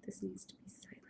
This needs to be silenced.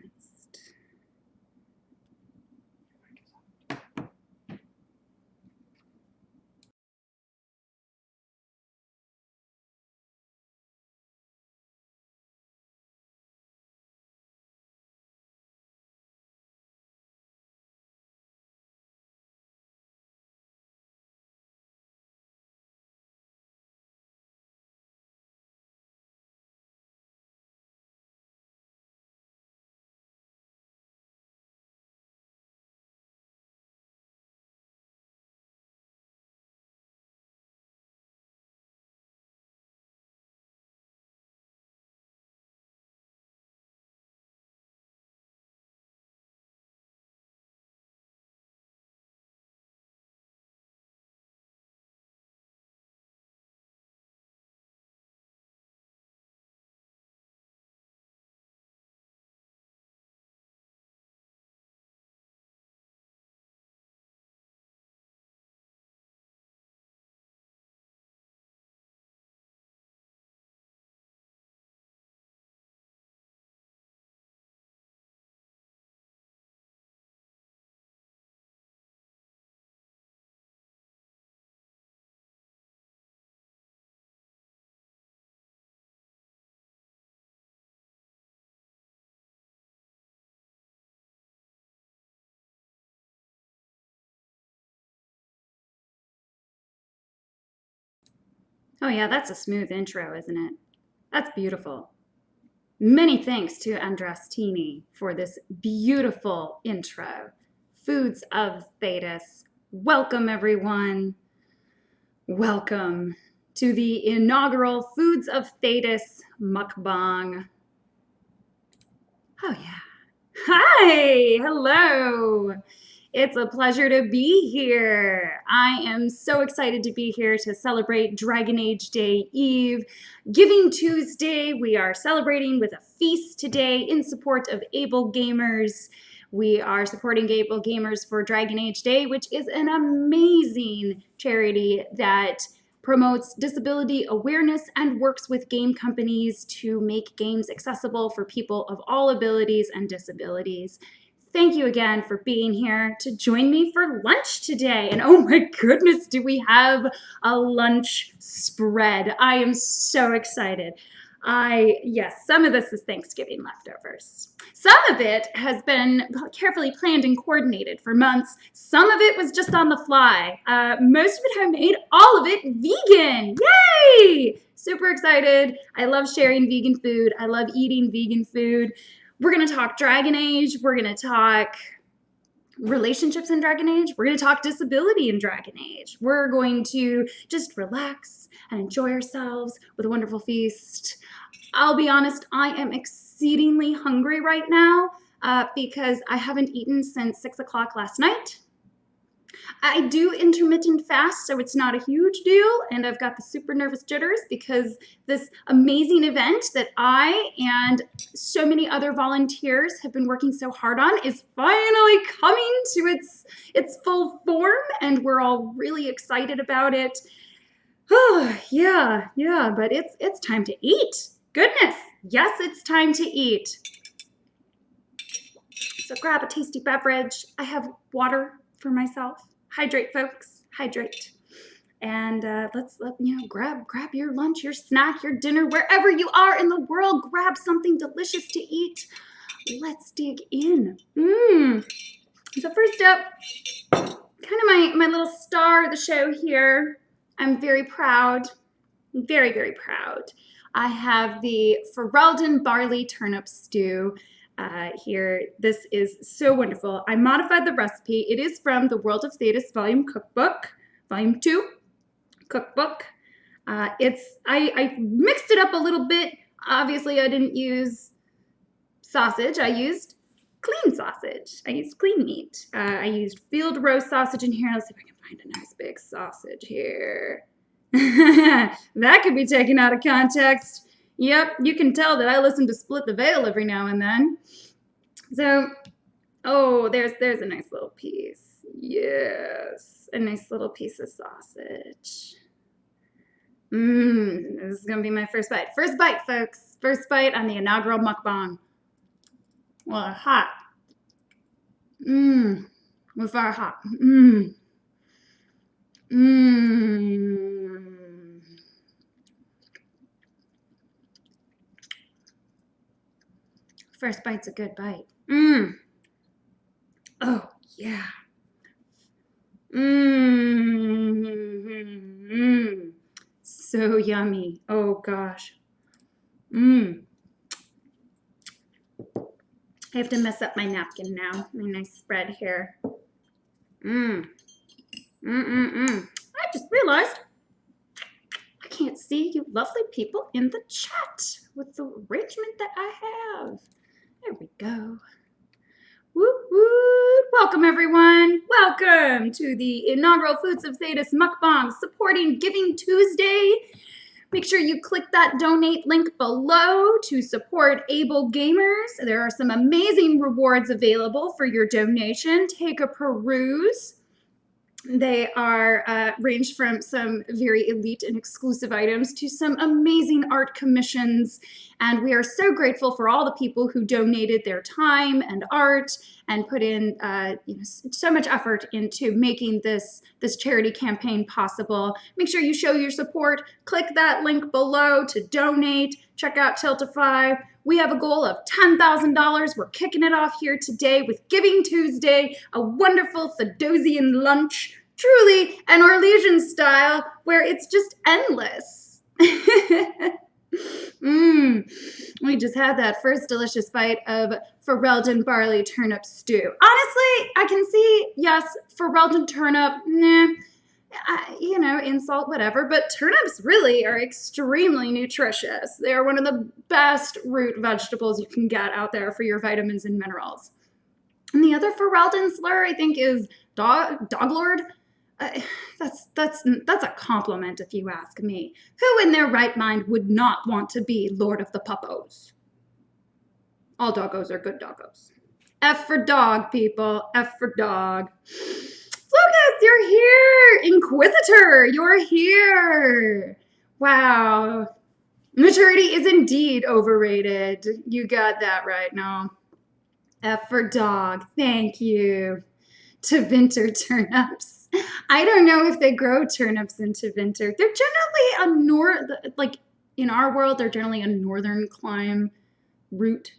Oh yeah, that's a smooth intro, isn't it? That's beautiful. Many thanks to Andrastini for this beautiful intro. Foods of Thedas. Welcome, everyone. Welcome to the inaugural Foods of Thedas Mukbang. Oh, yeah. Hi! Hello! It's a pleasure to be here. I am so excited to be here to celebrate Dragon Age Day Eve. Giving Tuesday, we are celebrating with a feast today in support of Able Gamers. We are supporting Able Gamers for Dragon Age Day, which is an amazing charity that promotes disability awareness and works with game companies to make games accessible for people of all abilities and disabilities. Thank you again for being here to join me for lunch today. And oh my goodness, do we have a lunch spread? I am so excited. Yes, some of this is Thanksgiving leftovers. Some of it has been carefully planned and coordinated for months. Some of it was just on the fly. Most of it homemade, all of it vegan. Yay! Super excited. I love sharing vegan food. I love eating vegan food. We're going to talk Dragon Age. We're going to talk relationships in Dragon Age. We're going to talk disability in Dragon Age. We're going to just relax and enjoy ourselves with a wonderful feast. I'll be honest, I am exceedingly hungry right now because I haven't eaten since 6 o'clock last night. I do intermittent fast, so it's not a huge deal, and I've got the super nervous jitters because this amazing event that I and so many other volunteers have been working so hard on is finally coming to its full form, and we're all really excited about it. Oh, yeah, but it's time to eat. Goodness, yes, it's time to eat. So grab a tasty beverage. I have water for myself. Hydrate, folks, hydrate. And grab your lunch, your snack, your dinner, wherever you are in the world, grab something delicious to eat. Let's dig in. So first up, kind of my little star of the show here. I'm very proud, very, very proud. I have the Ferelden barley turnip stew here. This is so wonderful. I modified the recipe. It is from the World of Thedas Volume 2 cookbook. I mixed it up a little bit. Obviously, I didn't use sausage. I used clean sausage. I used clean meat. I used field roast sausage in here. Let's see if I can find a nice big sausage here. That could be taken out of context. Yep, you can tell that I listen to Split the Veil every now and then. So, oh, there's a nice little piece. Yes, a nice little piece of sausage. This is gonna be my first bite. First bite, folks. First bite on the inaugural mukbang. Well, hot. Mmm. We're very hot. Mmm. Mmm. First bite's a good bite. Mmm. Oh, yeah. Mmm. So yummy. Oh, gosh. Mmm. I have to mess up my napkin now. My nice spread here. Mmm. I just realized I can't see you lovely people in the chat with the arrangement that I have. There we go. Whoop, whoop. Welcome, everyone. Welcome to the inaugural Foods of Thedas Mukbang supporting Giving Tuesday. Make sure you click that donate link below to support able gamers. There are some amazing rewards available for your donation. Take a peruse. They are ranged from some very elite and exclusive items to some amazing art commissions. And we are so grateful for all the people who donated their time and art and put in so much effort into making this charity campaign possible. Make sure you show your support. Click that link below to donate. Check out Tiltify. We have a goal of $10,000. We're kicking it off here today with Giving Tuesday, a wonderful Thedosian lunch, truly an Orlesian style where it's just endless. We just had that first delicious bite of Ferelden barley turnip stew. Honestly, I can see, yes, Ferelden turnip, insult, whatever, but turnips really are extremely nutritious. They are one of the best root vegetables you can get out there for your vitamins and minerals. And the other Ferelden slur, I think, is Doglord. That's a compliment if you ask me. Who in their right mind would not want to be Lord of the Puppos? All doggos are good doggos. F for dog, people. F for dog. Lucas, you're here. Inquisitor, you're here. Wow. Maturity is indeed overrated. You got that right now. F for dog. Thank you. To winter turnips. I don't know if they grow turnips into winter. They're generally in our world, they're generally a northern clime root.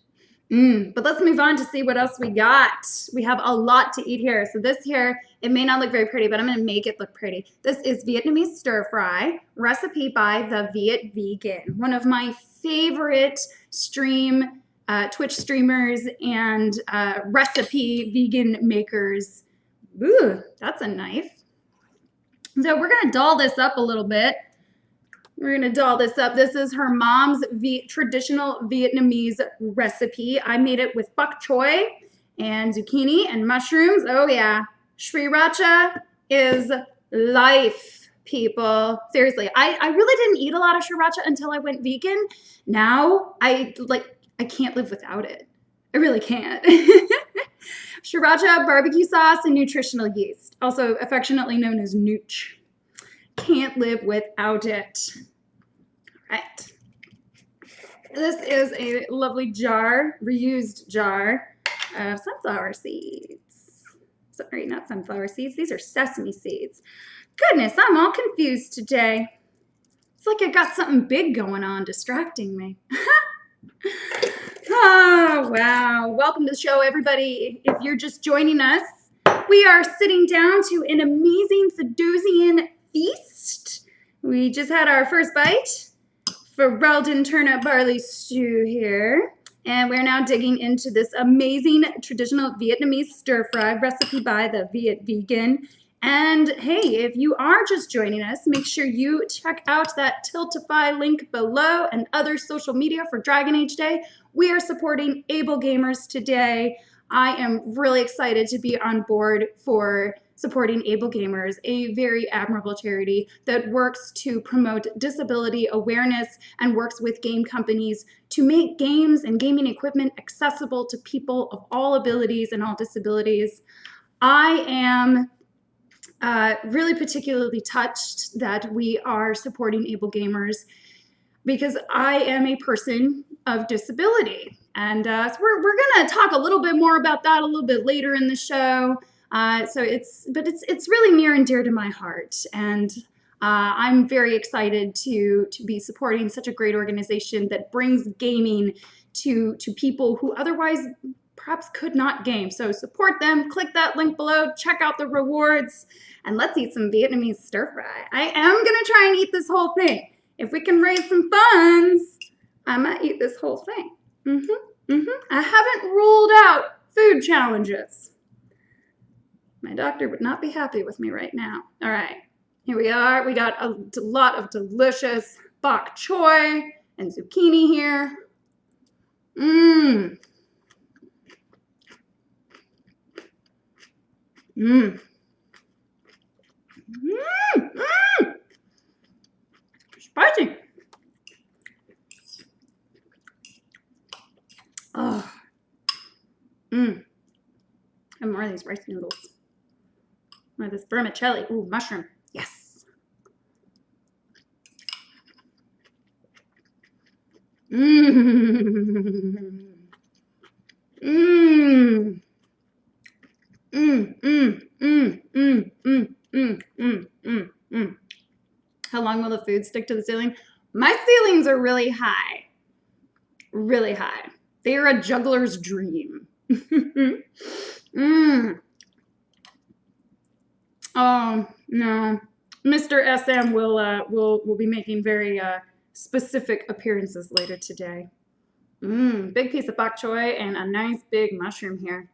But let's move on to see what else we got. We have a lot to eat here. So this here, it may not look very pretty, but I'm going to make it look pretty. This is Vietnamese stir fry, recipe by the Viet Vegan, one of my favorite Twitch streamers and recipe vegan makers. Ooh, that's a knife. So we're going to doll this up a little bit. We're going to doll this up. This is her mom's traditional Vietnamese recipe. I made it with bok choy and zucchini and mushrooms. Oh, yeah. Sriracha is life, people. Seriously, I really didn't eat a lot of sriracha until I went vegan. Now, I can't live without it. I really can't. Sriracha, barbecue sauce, and nutritional yeast, also affectionately known as nooch. Can't live without it. All right. This is a lovely jar, reused jar of sunflower seeds. Sorry, not sunflower seeds. These are sesame seeds. Goodness, I'm all confused today. It's like I got something big going on distracting me. Oh, wow. Welcome to the show, everybody. If you're just joining us, we are sitting down to an amazing Thedosian feast. We just had our first bite for Ferelden turnip barley stew here. And we're now digging into this amazing traditional Vietnamese stir fry recipe by the Viet Vegan. And hey, if you are just joining us, make sure you check out that Tiltify link below and other social media for Dragon Age Day. We are supporting able gamers today. I am really excited to be on board for supporting able gamers, a very admirable charity that works to promote disability awareness and works with game companies to make games and gaming equipment accessible to people of all abilities and all disabilities. I am really particularly touched that we are supporting able gamers because I am a person of disability. And so we're going to talk a little bit more about that a little bit later in the show. So it's really near and dear to my heart, and I'm very excited to be supporting such a great organization that brings gaming to people who otherwise perhaps could not game. So support them, click that link below, check out the rewards, and let's eat some Vietnamese stir fry. I am gonna try and eat this whole thing. If we can raise some funds, I might eat this whole thing. I haven't ruled out food challenges. My doctor would not be happy with me right now. All right, here we are. We got a lot of delicious bok choy and zucchini here. Spicy. Oh. And more of these rice noodles. More of this vermicelli. Ooh, mushroom. Yes. How long will the food stick to the ceiling? My ceilings are really high. Really high. They are a juggler's dream. Oh no, Mr. SM will be making very specific appearances later today. Big piece of bok choy and a nice big mushroom here.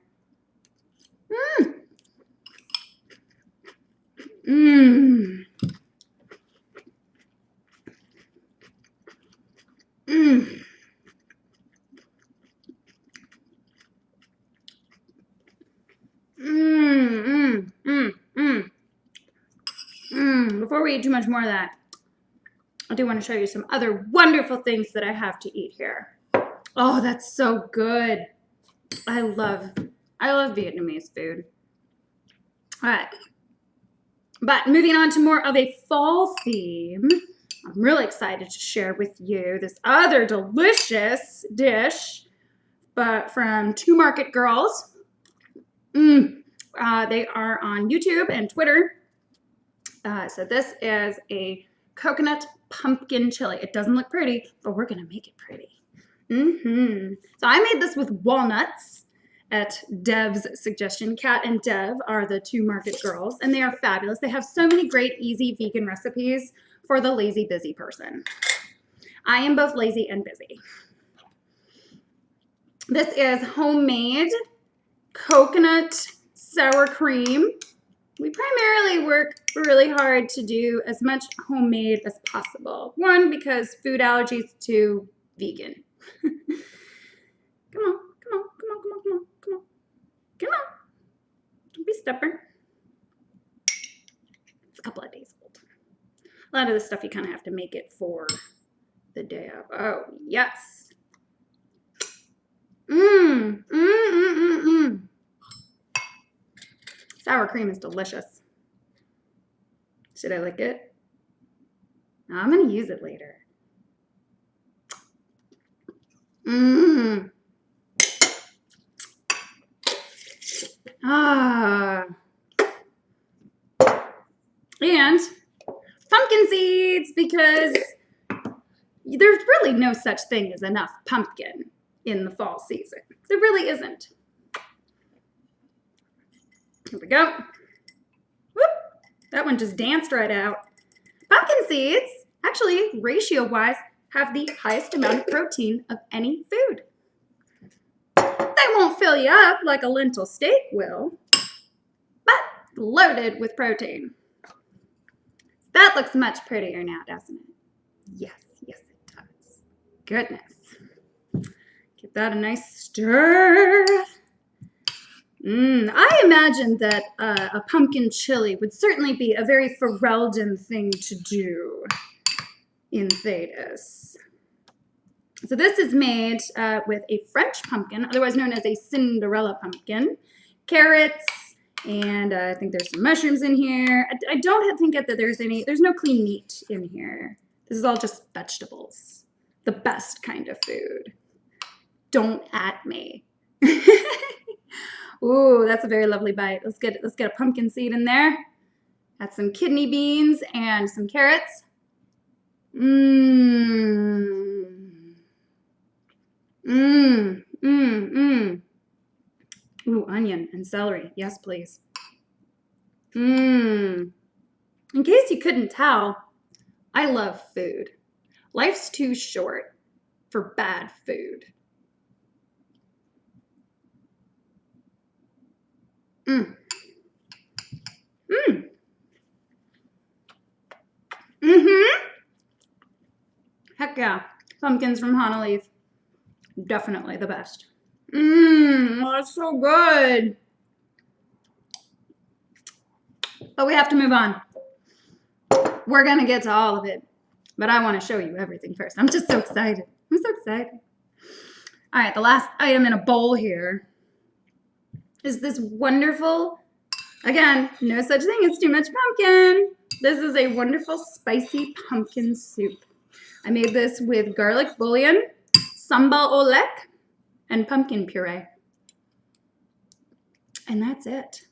Before we eat too much more of that, I do want to show you some other wonderful things that I have to eat here. Oh, that's so good. I love Vietnamese food. All right. But moving on to more of a fall theme, I'm really excited to share with you this other delicious dish, but from Two Market Girls. They are on YouTube and Twitter. So this is a coconut pumpkin chili. It doesn't look pretty, but we're gonna make it pretty. So I made this with walnuts at Dev's suggestion. Kat and Dev are the Two Market Girls, and they are fabulous. They have so many great, easy vegan recipes for the lazy, busy person. I am both lazy and busy. This is homemade coconut sour cream. We primarily work really hard to do as much homemade as possible. One, because food allergies, two, vegan. Come on. Don't be stubborn. It's a couple of days old. A lot of this stuff you kind of have to make it for the day of. Oh, yes. Sour cream is delicious. Should I lick it? No, I'm going to use it later. And pumpkin seeds, because there's really no such thing as enough pumpkin in the fall season. There really isn't. Here we go. Whoop! That one just danced right out. Pumpkin seeds, actually, ratio-wise, have the highest amount of protein of any food. They won't fill you up like a lentil steak will, but loaded with protein. That looks much prettier now, doesn't it? Yes, it does. Goodness. Give that a nice stir. I imagine that a pumpkin chili would certainly be a very Ferelden thing to do in Thedas. So this is made with a French pumpkin, otherwise known as a Cinderella pumpkin, carrots, and I think there's some mushrooms in here. I don't think that there's no clean meat in here. This is all just vegetables, the best kind of food. Don't at me. Ooh, that's a very lovely bite. Let's get a pumpkin seed in there. Add some kidney beans and some carrots. Mmm. Mmm. Mmm. Mmm. Ooh, onion and celery. Yes, please. Mmm. In case you couldn't tell, I love food. Life's too short for bad food. Mmm. Mmm. Mm-hmm. Heck yeah. Pumpkins from Honolulu. Definitely the best. Mmm. Oh, it's so good. But we have to move on. We're going to get to all of it. But I want to show you everything first. I'm just so excited. I'm so excited. All right, the last item in a bowl here is this wonderful, again, no such thing as too much pumpkin. This is a wonderful spicy pumpkin soup. I made this with garlic bouillon, sambal olek, and pumpkin puree. And that's it.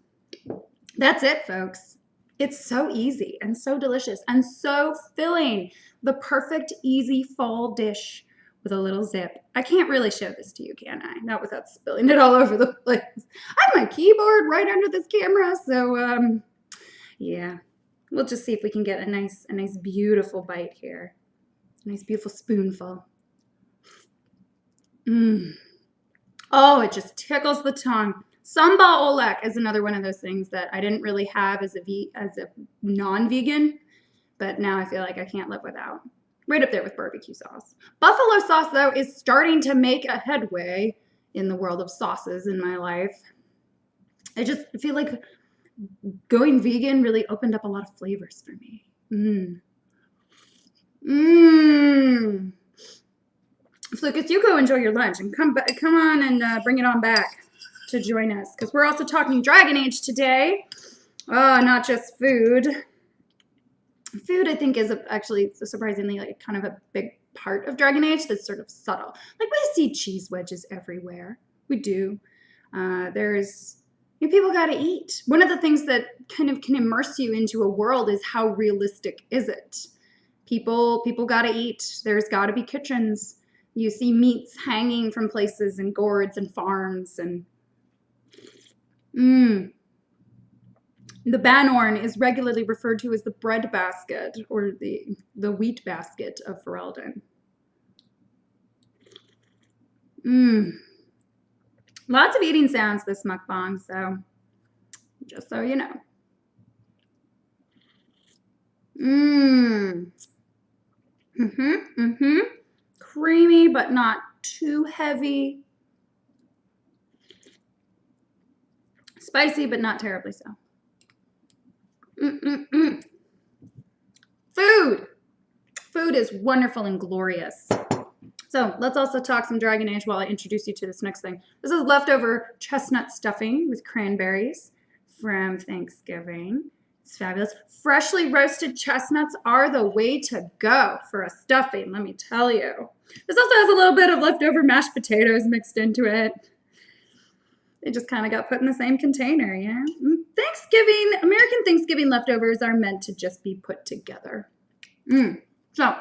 That's it, folks. It's so easy and so delicious and so filling. The perfect, easy fall dish with a little zip. I can't really show this to you, can I? Not without spilling it all over the place. I have my keyboard right under this camera, so yeah. We'll just see if we can get a nice beautiful bite here. A nice beautiful spoonful. Mmm. Oh, it just tickles the tongue. Sambal olek is another one of those things that I didn't really have as a non-vegan, but now I feel like I can't live without. Right up there with barbecue sauce. Buffalo sauce, though, is starting to make a headway in the world of sauces in my life. I just feel like going vegan really opened up a lot of flavors for me. Mmm. Mmm. So, Lucas, you go enjoy your lunch and come on and bring it on back to join us, because we're also talking Dragon Age today. Not just food. Food, I think, is actually surprisingly like kind of a big part of Dragon Age that's sort of subtle. Like, we see cheese wedges everywhere. We do. People got to eat. One of the things that kind of can immerse you into a world is how realistic is it? People got to eat. There's got to be kitchens. You see meats hanging from places and gourds and farms and The Banorn is regularly referred to as the bread basket or the wheat basket of Ferelden. Lots of eating sounds this mukbang, so just so you know. Creamy, but not too heavy. Spicy, but not terribly so. Food is wonderful and glorious. So let's also talk some Dragon Age while I introduce you to this next thing. This is leftover chestnut stuffing with cranberries from Thanksgiving. It's fabulous. Freshly roasted chestnuts are the way to go for a stuffing, let me tell you. This also has a little bit of leftover mashed potatoes mixed into it. They just kind of got put in the same container, yeah? American Thanksgiving leftovers are meant to just be put together. So,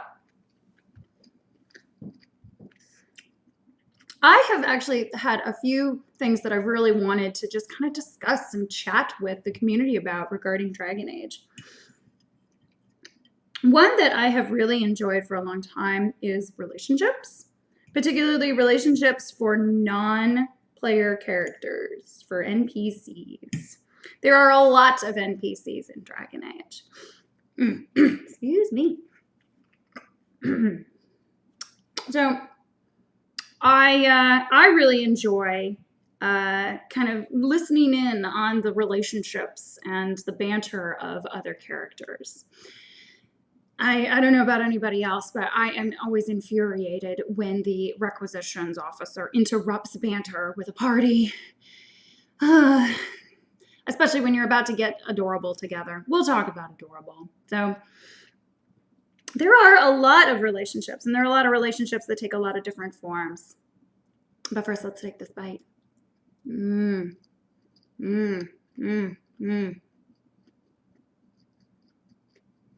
I have actually had a few things that I've really wanted to just kind of discuss and chat with the community about regarding Dragon Age. One that I have really enjoyed for a long time is relationships, particularly relationships for non-player characters, for NPCs. There are a lot of NPCs in Dragon Age. Excuse me. So I really enjoy kind of listening in on the relationships and the banter of other characters. I don't know about anybody else, but I am always infuriated when the requisitions officer interrupts banter with a party. Especially when you're about to get adorable together. We'll talk about adorable. So there are a lot of relationships, and there are a lot of relationships that take a lot of different forms. But first, let's take this bite. Mmm. Mmm. Mmm. Mmm.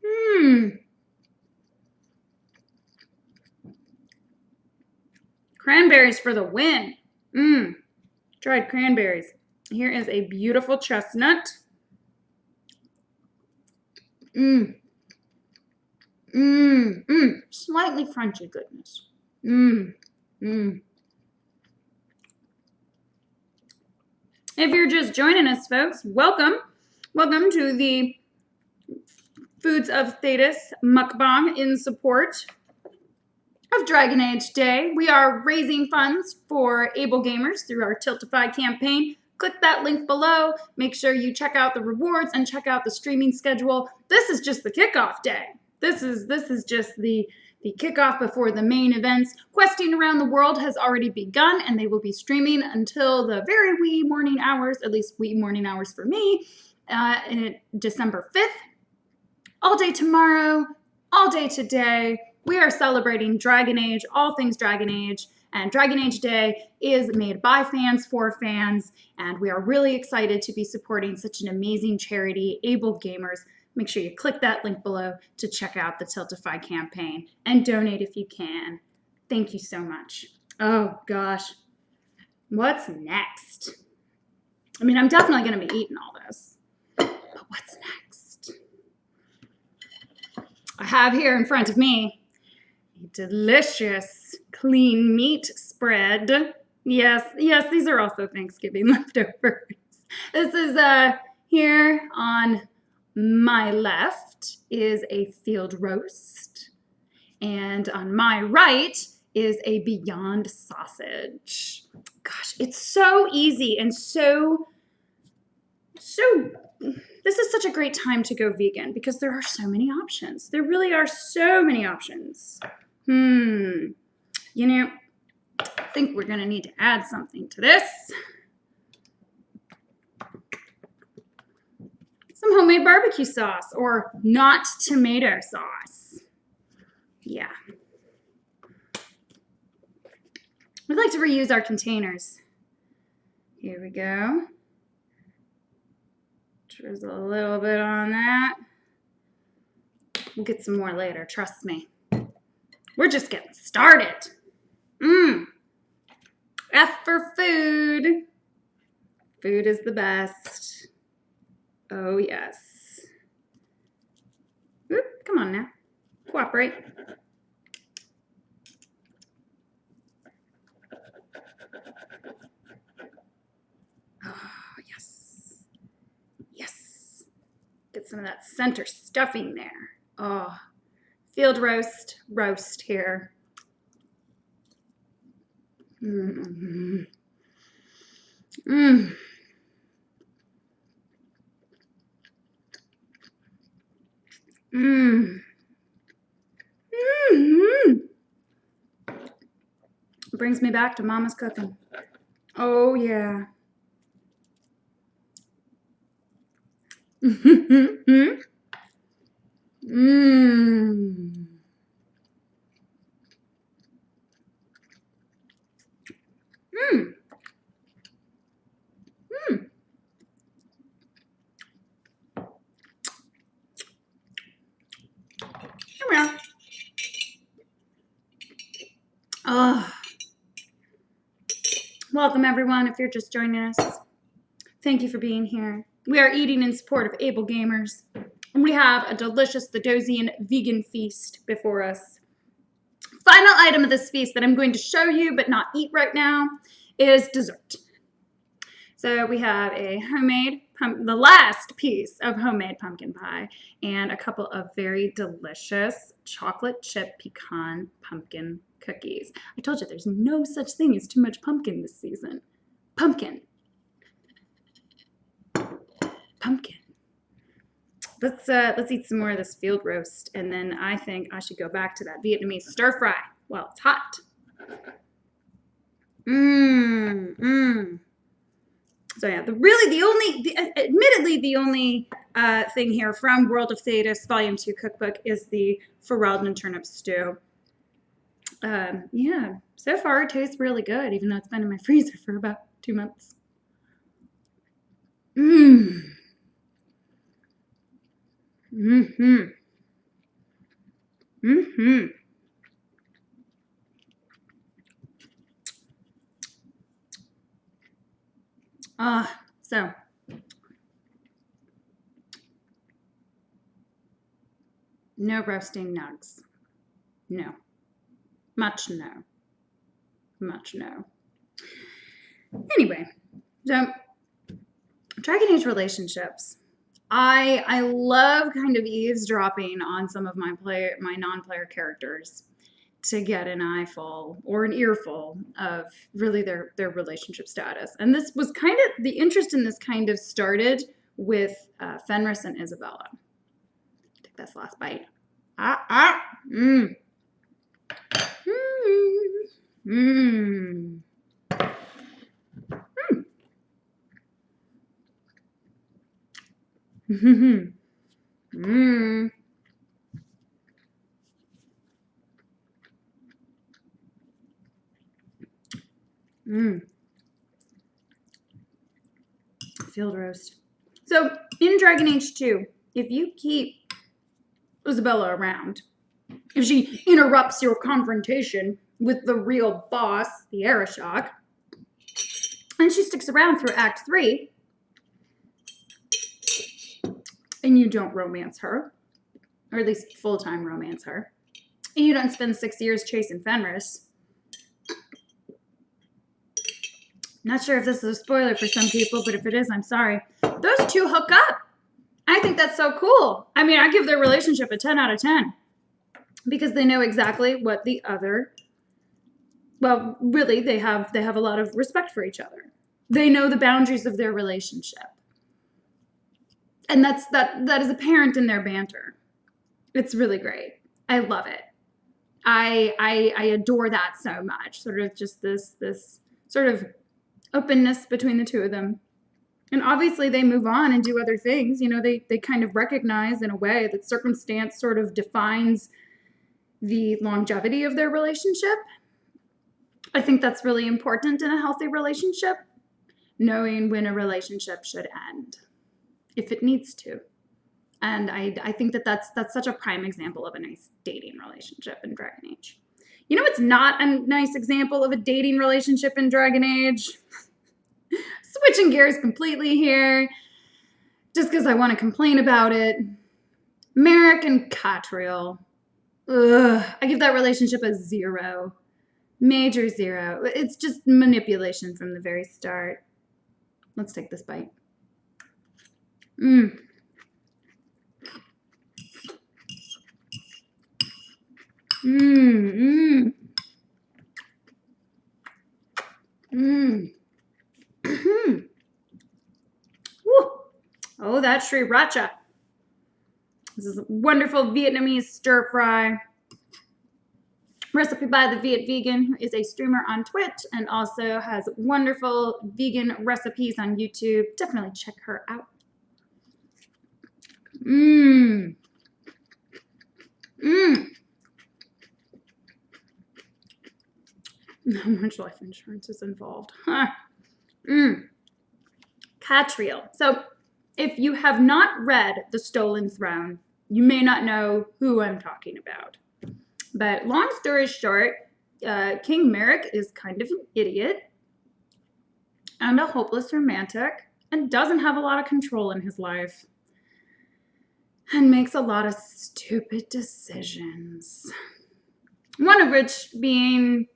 Mmm. Cranberries for the win. Mmm. Dried cranberries. Here is a beautiful chestnut. Mmm. Mmm. Mmm. Slightly crunchy goodness. Mmm. Mmm. If you're just joining us, folks, welcome. Welcome to the Foods of Thedas Mukbang in support of Dragon Age Day. We are raising funds for able gamers through our Tiltify campaign. Click that link below. Make sure you check out the rewards and check out the streaming schedule. This is just the kickoff day. This is just the kickoff before the main events. Questing around the world has already begun, and they will be streaming until the very wee morning hours, at least wee morning hours for me, December 5th. All day tomorrow, all day today, we are celebrating Dragon Age, all things Dragon Age, and Dragon Age Day is made by fans for fans, and we are really excited to be supporting such an amazing charity, Able Gamers. Make sure you click that link below to check out the Tiltify campaign and donate if you can. Thank you so much. Oh gosh, what's next? I mean, I'm definitely going to be eating all this, but what's next? I have here in front of me a delicious clean meat spread. Yes, these are also Thanksgiving leftovers. This is here on my left is a field roast, and on my right is a Beyond sausage. Gosh, it's so easy and so this is such a great time to go vegan because there are so many options. There really are so many options. You know, I think we're gonna need to add something to this. Some homemade barbecue sauce or not tomato sauce. Yeah. We'd like to reuse our containers. Here we go. Drizzle a little bit on that. We'll get some more later, trust me. We're just getting started. F for food. Food is the best. Oh, yes. Oop, come on now. Cooperate. Oh, yes. Yes. Get some of that center stuffing there. Oh, field roast here. Mmm. Mmm. Mmm. Mmm. Brings me back to Mama's cooking. Oh, yeah. Mmm. Mmm. Mmm. Mmm. Here we are. Oh. Welcome, everyone, if you're just joining us. Thank you for being here. We are eating in support of Able Gamers, and we have a delicious Thedosian vegan feast before us. Final item of this feast that I'm going to show you but not eat right now is dessert. So we have a the last piece of homemade pumpkin pie and a couple of very delicious chocolate chip pecan pumpkin cookies. I told you there's no such thing as too much pumpkin this season. Pumpkin. Pumpkin. Let's eat some more of this field roast, and then I think I should go back to that Vietnamese stir fry while it's hot. So yeah, admittedly the only thing here from World of Thedas Volume 2 cookbook is the Feraldan turnip stew. Yeah, so far it tastes really good, even though it's been in my freezer for about 2 months. Mmm. Mm-hmm. Mm-hmm. So no roasting nugs. No. Much no. Much no. Anyway, so Dragon Age relationships. I love kind of eavesdropping on some of my non-player characters to get an eyeful or an earful of really their relationship status. And this was kind of the interest in this kind of started with Fenris and Isabella. Take this last bite. Mmm. Mmm. Mmm. Mmm. Mmm. Field roast. So in Dragon Age 2, if you keep Isabella around, if she interrupts your confrontation with the real boss, the Arishok, and she sticks around through Act 3, and you don't romance her, or at least full-time romance her, and you don't spend 6 years chasing Fenris. Not sure if this is a spoiler for some people, but if it is, I'm sorry. Those two hook up. I think that's so cool. I mean, I give their relationship a 10 out of 10 because they know exactly what the other, well, really, they have a lot of respect for each other. They know the boundaries of their relationship. And that is apparent in their banter. It's really great. I love it. I adore that so much. Sort of just this sort of openness between the two of them. And obviously they move on and do other things. You know, they kind of recognize in a way that circumstance sort of defines the longevity of their relationship. I think that's really important in a healthy relationship, knowing when a relationship should end, if it needs to. And I think that's such a prime example of a nice dating relationship in Dragon Age. You know, it's not a nice example of a dating relationship in Dragon Age. Switching gears completely here, just because I want to complain about it. Merrick and Catriel. Ugh, I give that relationship a 0. Major 0. It's just manipulation from the very start. Let's take this bite. Mmm. Mmm. Mmm. Mmm. Oh, that's sriracha. This is a wonderful Vietnamese stir fry. Recipe by the Viet Vegan, who is a streamer on Twitch and also has wonderful vegan recipes on YouTube. Definitely check her out. Mmm. Mmm. How much life insurance is involved? Mmm. Catriel. So, if you have not read The Stolen Throne, you may not know who I'm talking about. But long story short, King Merrick is kind of an idiot and a hopeless romantic and doesn't have a lot of control in his life and makes a lot of stupid decisions. One of which being,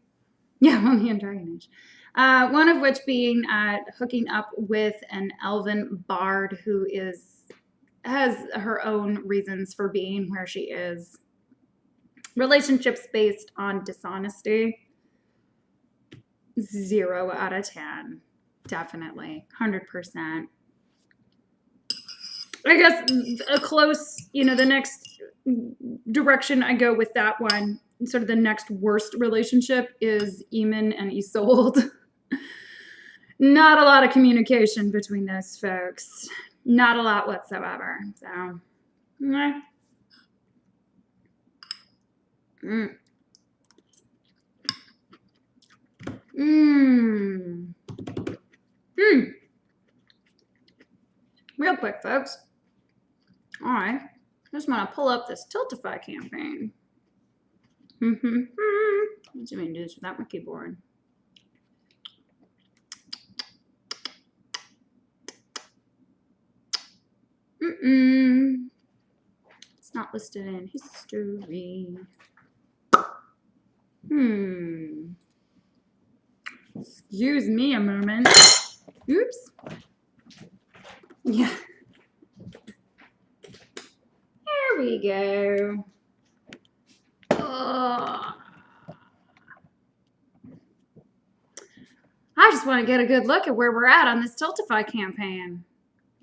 only in Dragon Age. One of which being hooking up with an elven bard who has her own reasons for being where she is. Relationships based on dishonesty. 0 out of 10. Definitely. 100%. I guess a close, the next direction I go with that one, sort of the next worst relationship is Eamon and Isolde. Not a lot of communication between those folks. Not a lot whatsoever. So, Mmm. Mmm. Real quick, folks. All right. Just want to pull up this Tiltify campaign. Let's see if I can do this without my keyboard. It's not listed in history. Excuse me a moment. Oops. Yeah. There we go. I just want to get a good look at where we're at on this Tiltify campaign.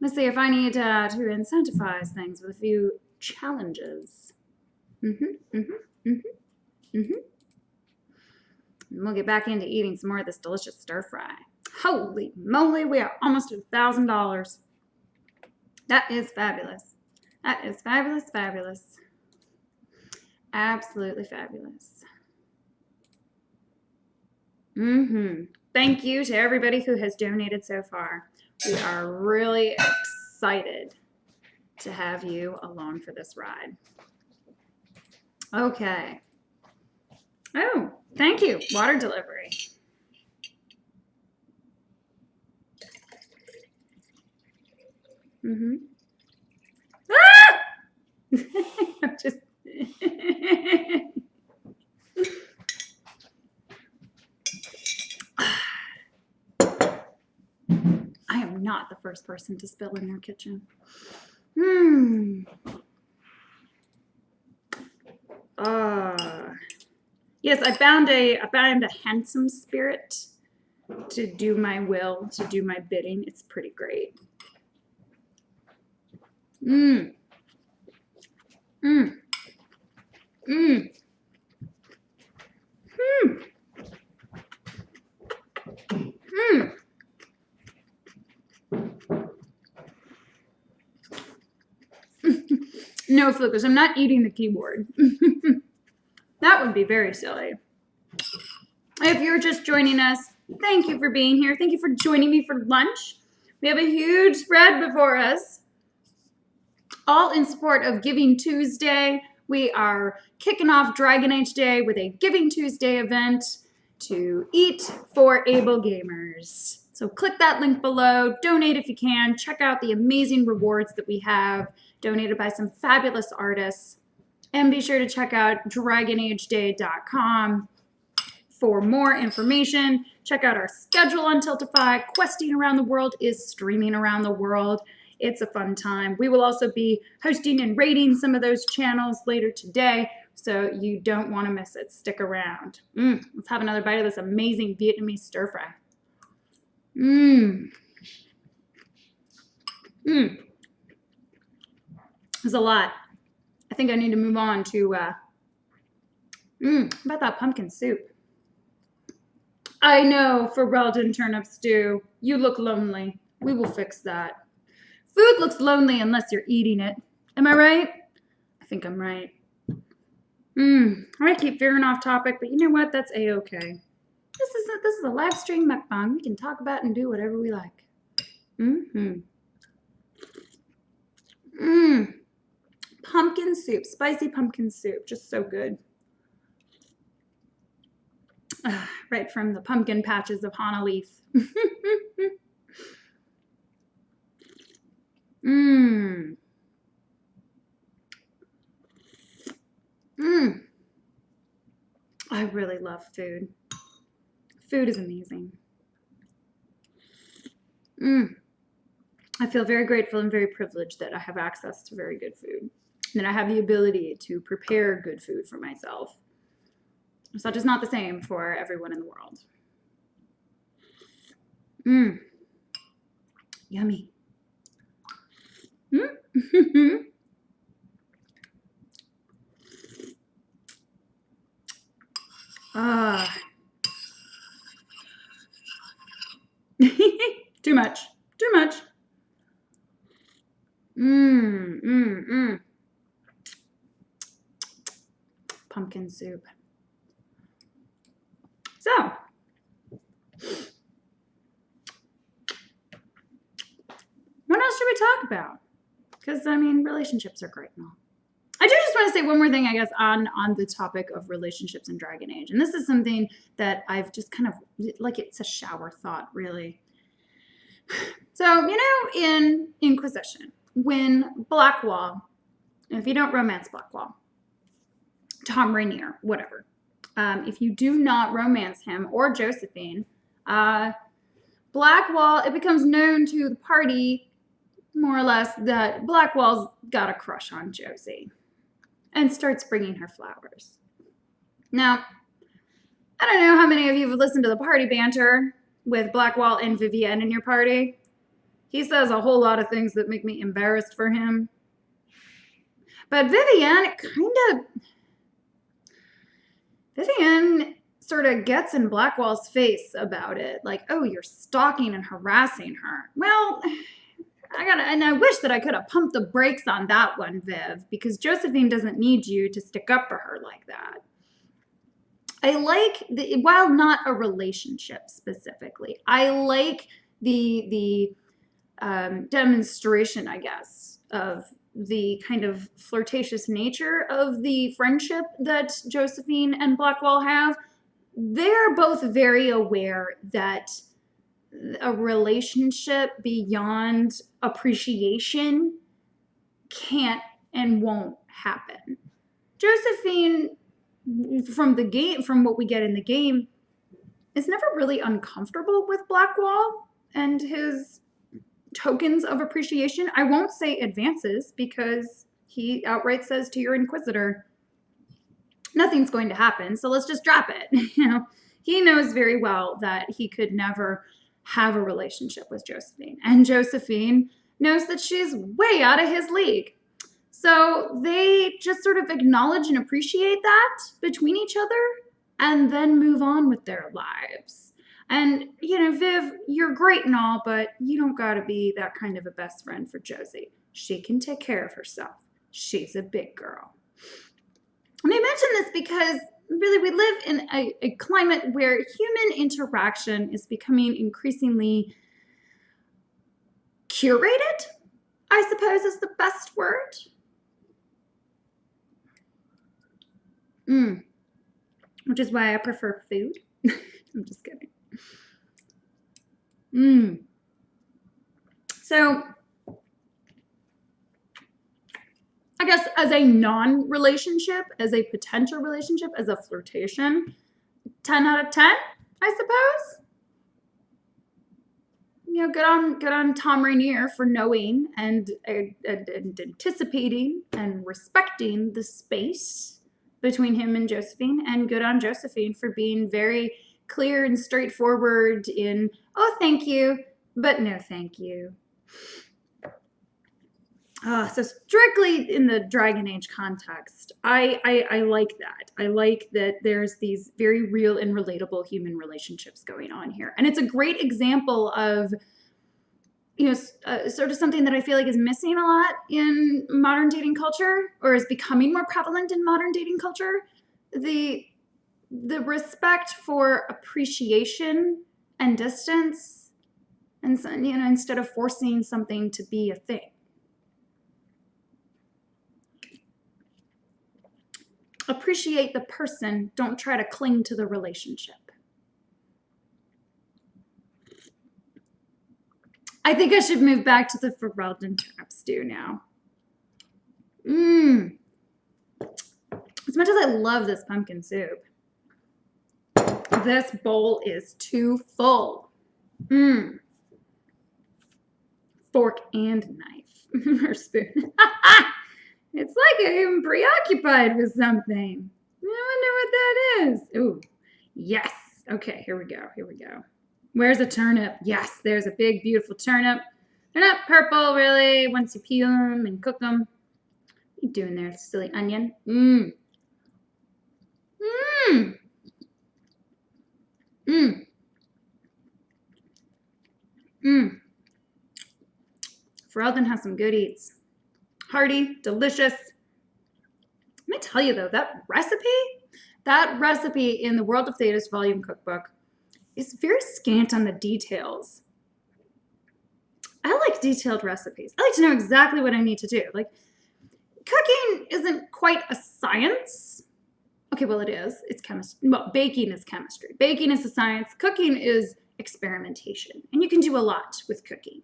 Let's see if I need to incentivize things with a few challenges. And we'll get back into eating some more of this delicious stir fry. Holy moly, we are almost at $1,000. That is fabulous. That is fabulous, fabulous. Absolutely fabulous. Thank you to everybody who has donated so far. We are really excited to have you along for this ride. Okay. Oh, thank you. Water delivery. Ah! I'm just... I am not the first person to spill in their kitchen. Yes, I found a handsome spirit to do my will, to do my bidding. It's pretty great. No, Flukas, I'm not eating the keyboard. That would be very silly. If you're just joining us, thank you for being here. Thank you for joining me for lunch. We have a huge spread before us, all in support of Giving Tuesday. We are kicking off Dragon Age Day with a Giving Tuesday event to eat for able gamers. So click that link below, donate if you can, check out the amazing rewards that we have donated by some fabulous artists, and be sure to check out dragonageday.com for more information. Check out our schedule on Tiltify. Questing Around the World is streaming around the world. It's a fun time. We will also be hosting and rating some of those channels later today, so you don't want to miss it. Stick around. Let's have another bite of this amazing Vietnamese stir fry. There's a lot. I think I need to move on to, about that pumpkin soup. I know, for Weldon turnip stew. You look lonely. We will fix that. Food looks lonely unless you're eating it. Am I right? I think I'm right. I keep veering off topic, but you know what? That's a-okay. This is a live stream mukbang. We can talk about and do whatever we like. Pumpkin soup, spicy pumpkin soup, just so good. Right from the pumpkin patches of Hana Leaf. I really love food. Food is amazing. I feel very grateful and very privileged that I have access to very good food, and that I have the ability to prepare good food for myself. Such is not the same for everyone in the world. Yummy. Too much. Too much. Pumpkin soup. So, should we talk about? Because, I mean, relationships are great and all. I do just want to say one more thing, I guess, on the topic of relationships in Dragon Age. And this is something that I've just kind of, like, it's a shower thought, really. So, you know, in Inquisition, when Blackwall, if you don't romance Blackwall, Tom Rainier, whatever, if you do not romance him or Josephine, Blackwall, it becomes known to the party, more or less, that Blackwall's got a crush on Josie and starts bringing her flowers. Now, I don't know how many of you have listened to the party banter with Blackwall and Vivienne in your party. He says a whole lot of things that make me embarrassed for him. But Vivienne sort of gets in Blackwall's face about it. Like, oh, you're stalking and harassing her. Well, I wish that I could have pumped the brakes on that one, Viv, because Josephine doesn't need you to stick up for her like that. I like, while not a relationship specifically, I like the demonstration, I guess, of the kind of flirtatious nature of the friendship that Josephine and Blackwall have. They're both very aware that a relationship beyond appreciation can't and won't happen. Josephine, from what we get in the game, is never really uncomfortable with Blackwall and his tokens of appreciation. I won't say advances, because he outright says to your Inquisitor, nothing's going to happen, so let's just drop it. You know, he knows very well that he could never have a relationship with Josephine, and Josephine knows that she's way out of his league. So they just sort of acknowledge and appreciate that between each other and then move on with their lives. And, you know, Viv, you're great and all, but you don't got to be that kind of a best friend for Josie. She can take care of herself. She's a big girl. And I mention this because really we live in a climate where human interaction is becoming increasingly curated, I suppose is the best word. Which is why I prefer food. I'm just kidding. So, I guess as a non-relationship, as a potential relationship, as a flirtation, 10 out of 10, I suppose. You know, good on Tom Rainier for knowing and anticipating and respecting the space between him and Josephine, and good on Josephine for being very clear and straightforward in, oh, thank you, but no thank you. So strictly in the Dragon Age context, I like that. I like that there's these very real and relatable human relationships going on here. And it's a great example of, you know, sort of something that I feel like is missing a lot in modern dating culture, or is becoming more prevalent in modern dating culture. The respect for appreciation and distance, and, you know, instead of forcing something to be a thing. Appreciate the person, don't try to cling to the relationship. I think I should move back to the Ferelden turnip stew now. As much as I love this pumpkin soup, this bowl is too full. Fork and knife. Or spoon. It's like I'm preoccupied with something. I wonder what that is. Ooh, yes. Okay, here we go. Where's a turnip? Yes, there's a big, beautiful turnip. They're not purple, really, once you peel them and cook them. What are you doing there, silly onion? Ferelden has some good eats. Hearty, delicious. Let me tell you though, that recipe in the World of Thedas volume cookbook is very scant on the details. I like detailed recipes. I like to know exactly what I need to do. Like, cooking isn't quite a science. Okay, well, it is. It's chemistry. Well, baking is chemistry. Baking is a science. Cooking is experimentation. And you can do a lot with cooking.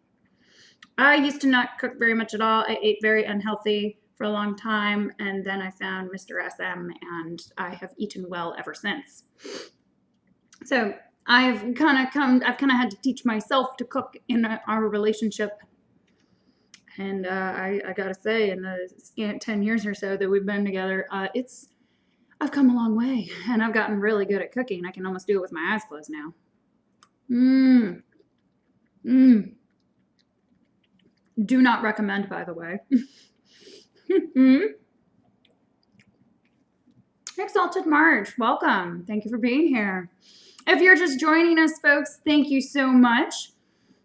I used to not cook very much at all. I ate very unhealthy for a long time, and then I found Mr. SM, and I have eaten well ever since. So I've kind of had to teach myself to cook in our relationship. And I gotta say, in the 10 years or so that we've been together, I've come a long way, and I've gotten really good at cooking. I can almost do it with my eyes closed now. Do not recommend, by the way. Exalted March, welcome. Thank you for being here. If you're just joining us, folks, thank you so much.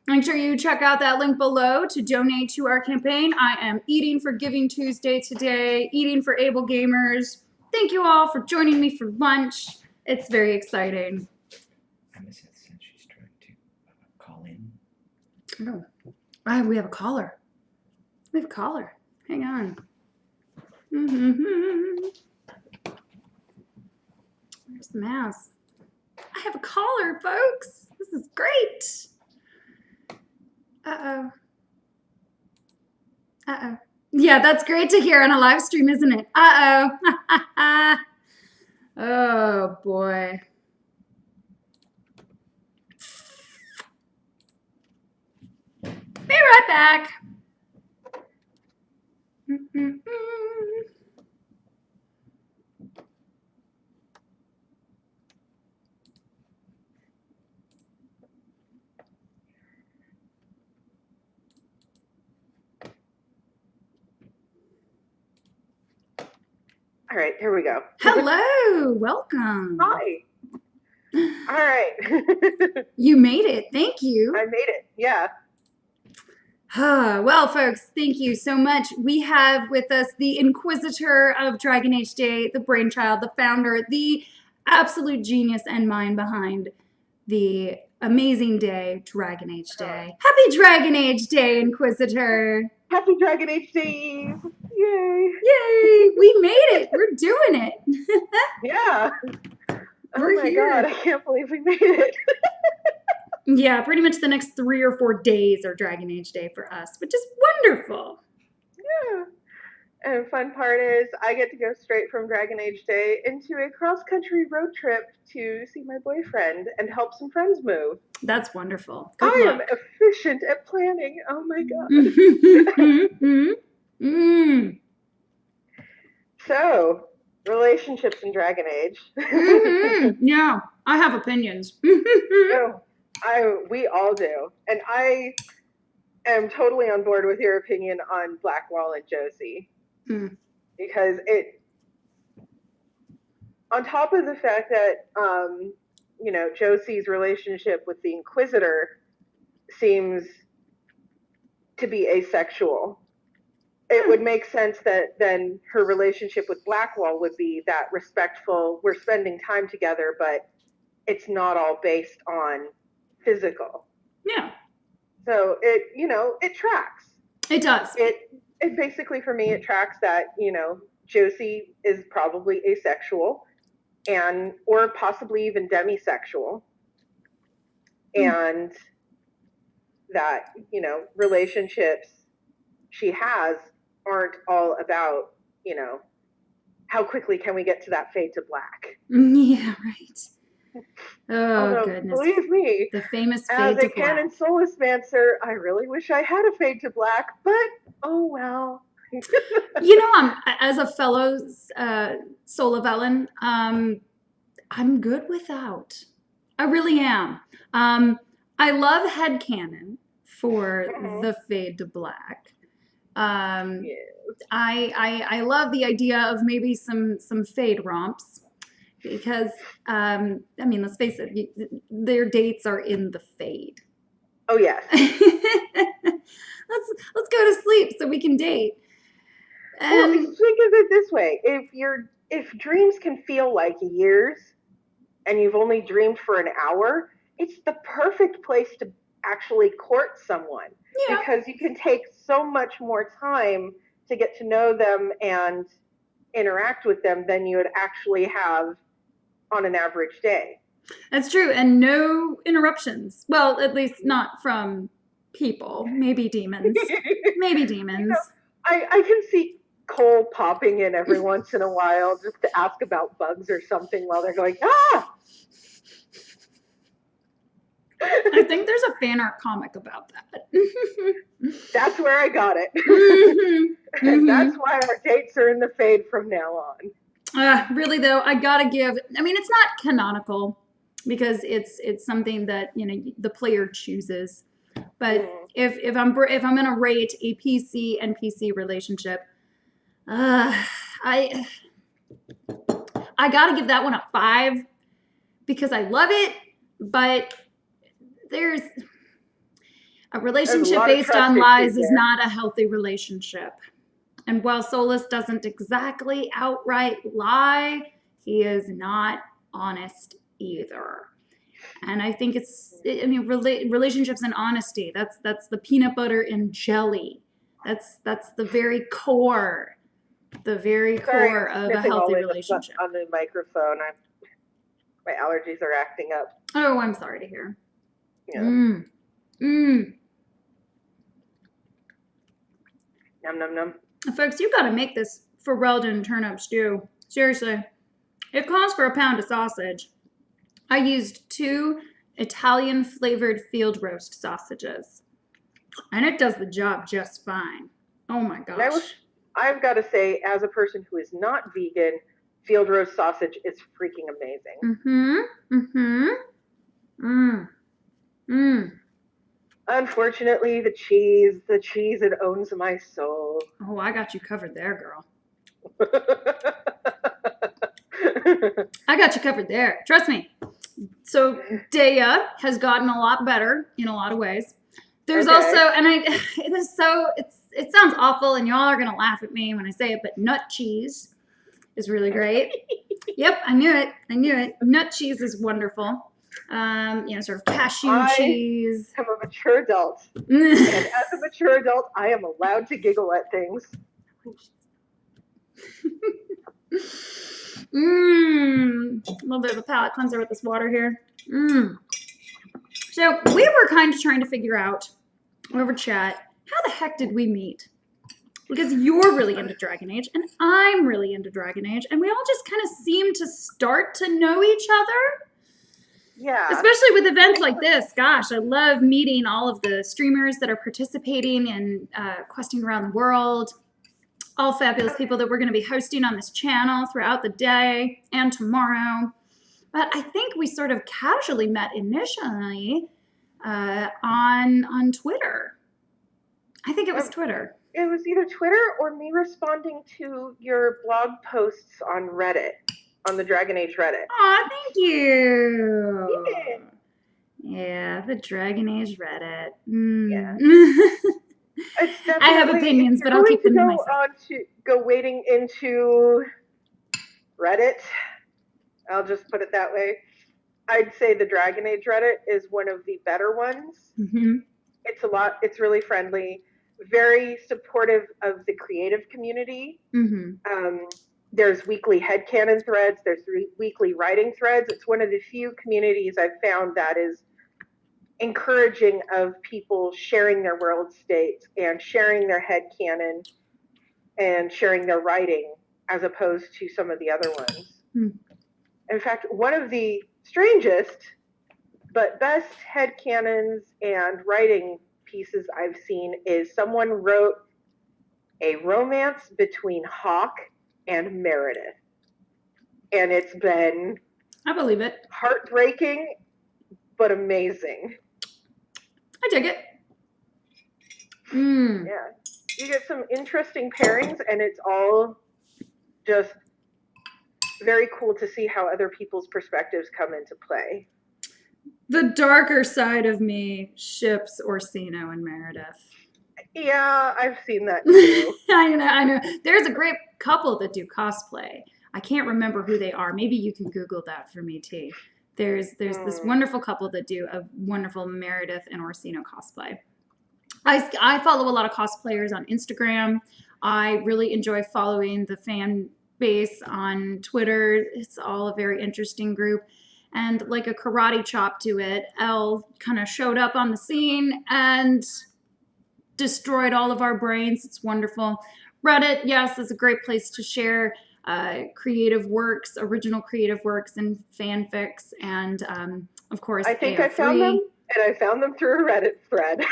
Make sure you check out that link below to donate to our campaign. I am eating for Giving Tuesday today, eating for Able Gamers. Thank you all for joining me for lunch. It's very exciting. Emma said since she's trying to call in. Oh, we have a caller. We have a caller. Hang on. Where's the mouse? I have a caller, folks. This is great. Uh-oh. Yeah, that's great to hear on a live stream, isn't it? Uh-oh. Oh, boy. Be right back. All right, here we go. Hello, welcome. Hi. All right. You made it. Thank you. I made it. Yeah. Well, folks, thank you so much. We have with us the Inquisitor of Dragon Age Day, the brainchild, the founder, the absolute genius and mind behind the amazing day, Dragon Age Day. Happy Dragon Age Day, Inquisitor. Happy Dragon Age Day. Yay. Yay. We made it. We're doing it. Yeah. We're my here. God, I can't believe we made it. Yeah, pretty much the next 3 or 4 days are Dragon Age Day for us, which is wonderful. Yeah. And fun part is I get to go straight from Dragon Age Day into a cross-country road trip to see my boyfriend and help some friends move. That's wonderful. Good I luck. am efficient at planning. Oh my God. So, relationships in Dragon Age. Yeah, I have opinions. We all do. And I am totally on board with your opinion on Blackwall and Josie. Because on top of the fact that, Josie's relationship with the Inquisitor seems to be asexual, it would make sense that then her relationship with Blackwall would be that respectful, we're spending time together, but it's not all based on physical. Yeah. So it tracks. It does. It basically, for me, it tracks that, Josie is probably asexual or possibly even demisexual. And that, relationships she has aren't all about, how quickly can we get to that fade to black? Yeah, right. Oh, although, goodness. Believe me, the famous fade as to a black. canon Soulless Mancer, I really wish I had a fade to black, but oh well. As a fellow Soul of Ellen, I'm good without. I really am. I love headcanon for the fade to black. Yes. I love the idea of maybe some fade romps because let's face it, their dates are in the fade. Oh yes. let's go to sleep so we can date. Well, think of it this way: if dreams can feel like years, and you've only dreamed for an hour, it's the perfect place to actually court someone, Yeah. because you can take so much more time to get to know them and interact with them than you would actually have on an average day. That's true. And no interruptions. Well, at least not from people. Maybe demons. Maybe demons. I can see Cole popping in every once in a while just to ask about bugs or something while they're going, ah! I think there's a fan art comic about that. That's where I got it. Mm-hmm. And Mm-hmm. that's why our dates are in the fade from now on. Really though, I gotta give. I mean, it's not canonical because it's something that the player chooses. But if I'm gonna rate a PC NPC relationship, I gotta give that one a 5 because I love it. But there's a relationship based on lies is not a healthy relationship. And while Solus doesn't exactly outright lie, he is not honest either. And I think relationships and honesty, that's the peanut butter and jelly. That's the very core of a healthy relationship. On the microphone, my allergies are acting up. Oh, I'm sorry to hear. Yeah. Mmm. Mmm. Num num num. Folks, you gotta make this Ferelden turnip stew. Seriously. It calls for a pound of sausage. I used 2 Italian flavored field roast sausages. And it does the job just fine. Oh my gosh. I've got to say, as a person who is not vegan, field roast sausage is freaking amazing. Mm-hmm. Mm-hmm. Mmm. Mmm. Unfortunately, the cheese, it owns my soul. Oh, I got you covered there, girl. I got you covered there. Trust me. So Dea has gotten a lot better in a lot of ways. There's also, and it sounds awful, and y'all are gonna laugh at me when I say it, but nut cheese is really great. Yep, I knew it. Nut cheese is wonderful. Sort of cashew cheese. I'm a mature adult. And as a mature adult, I am allowed to giggle at things. A little bit of a palate cleanser with this water here. So we were kind of trying to figure out over chat, how the heck did we meet? Because you're really into Dragon Age, and I'm really into Dragon Age, and we all just kind of seem to start to know each other. Yeah. Especially with events like this. Gosh, I love meeting all of the streamers that are participating in questing around the world. All fabulous people that we're going to be hosting on this channel throughout the day and tomorrow. But I think we sort of casually met initially on Twitter. I think it was Twitter. It was either Twitter or me responding to your blog posts on Reddit. On the Dragon Age Reddit. Aw, thank you. Yeah, the Dragon Age Reddit. Yeah. I have opinions, but I'll keep them to myself. Go wading into Reddit. I'll just put it that way. I'd say the Dragon Age Reddit is one of the better ones. Mm-hmm. It's really friendly, very supportive of the creative community. Mm-hmm. There's weekly headcanon threads. There's weekly writing threads. It's one of the few communities I've found that is encouraging of people sharing their world states and sharing their headcanon and sharing their writing as opposed to some of the other ones. In fact, one of the strangest but best headcanons and writing pieces I've seen is someone wrote a romance between Hawk and Meredith. And it's been, I believe it, heartbreaking, but amazing. I dig it. Yeah. You get some interesting pairings, and it's all just very cool to see how other people's perspectives come into play. The darker side of me ships Orsino and Meredith. Yeah, I've seen that too. I know. There's a great couple that do cosplay. I can't remember who they are. Maybe you can Google that for me, T. There's this wonderful couple that do a wonderful Meredith and Orsino cosplay. I follow a lot of cosplayers on Instagram. I really enjoy following the fan base on Twitter. It's all a very interesting group. And like a karate chop to it, Elle kind of showed up on the scene and destroyed all of our brains. It's wonderful. Reddit, yes, is a great place to share creative works, original creative works, and fanfics. And of course, I think they are I found free. them, and I found them through a Reddit thread.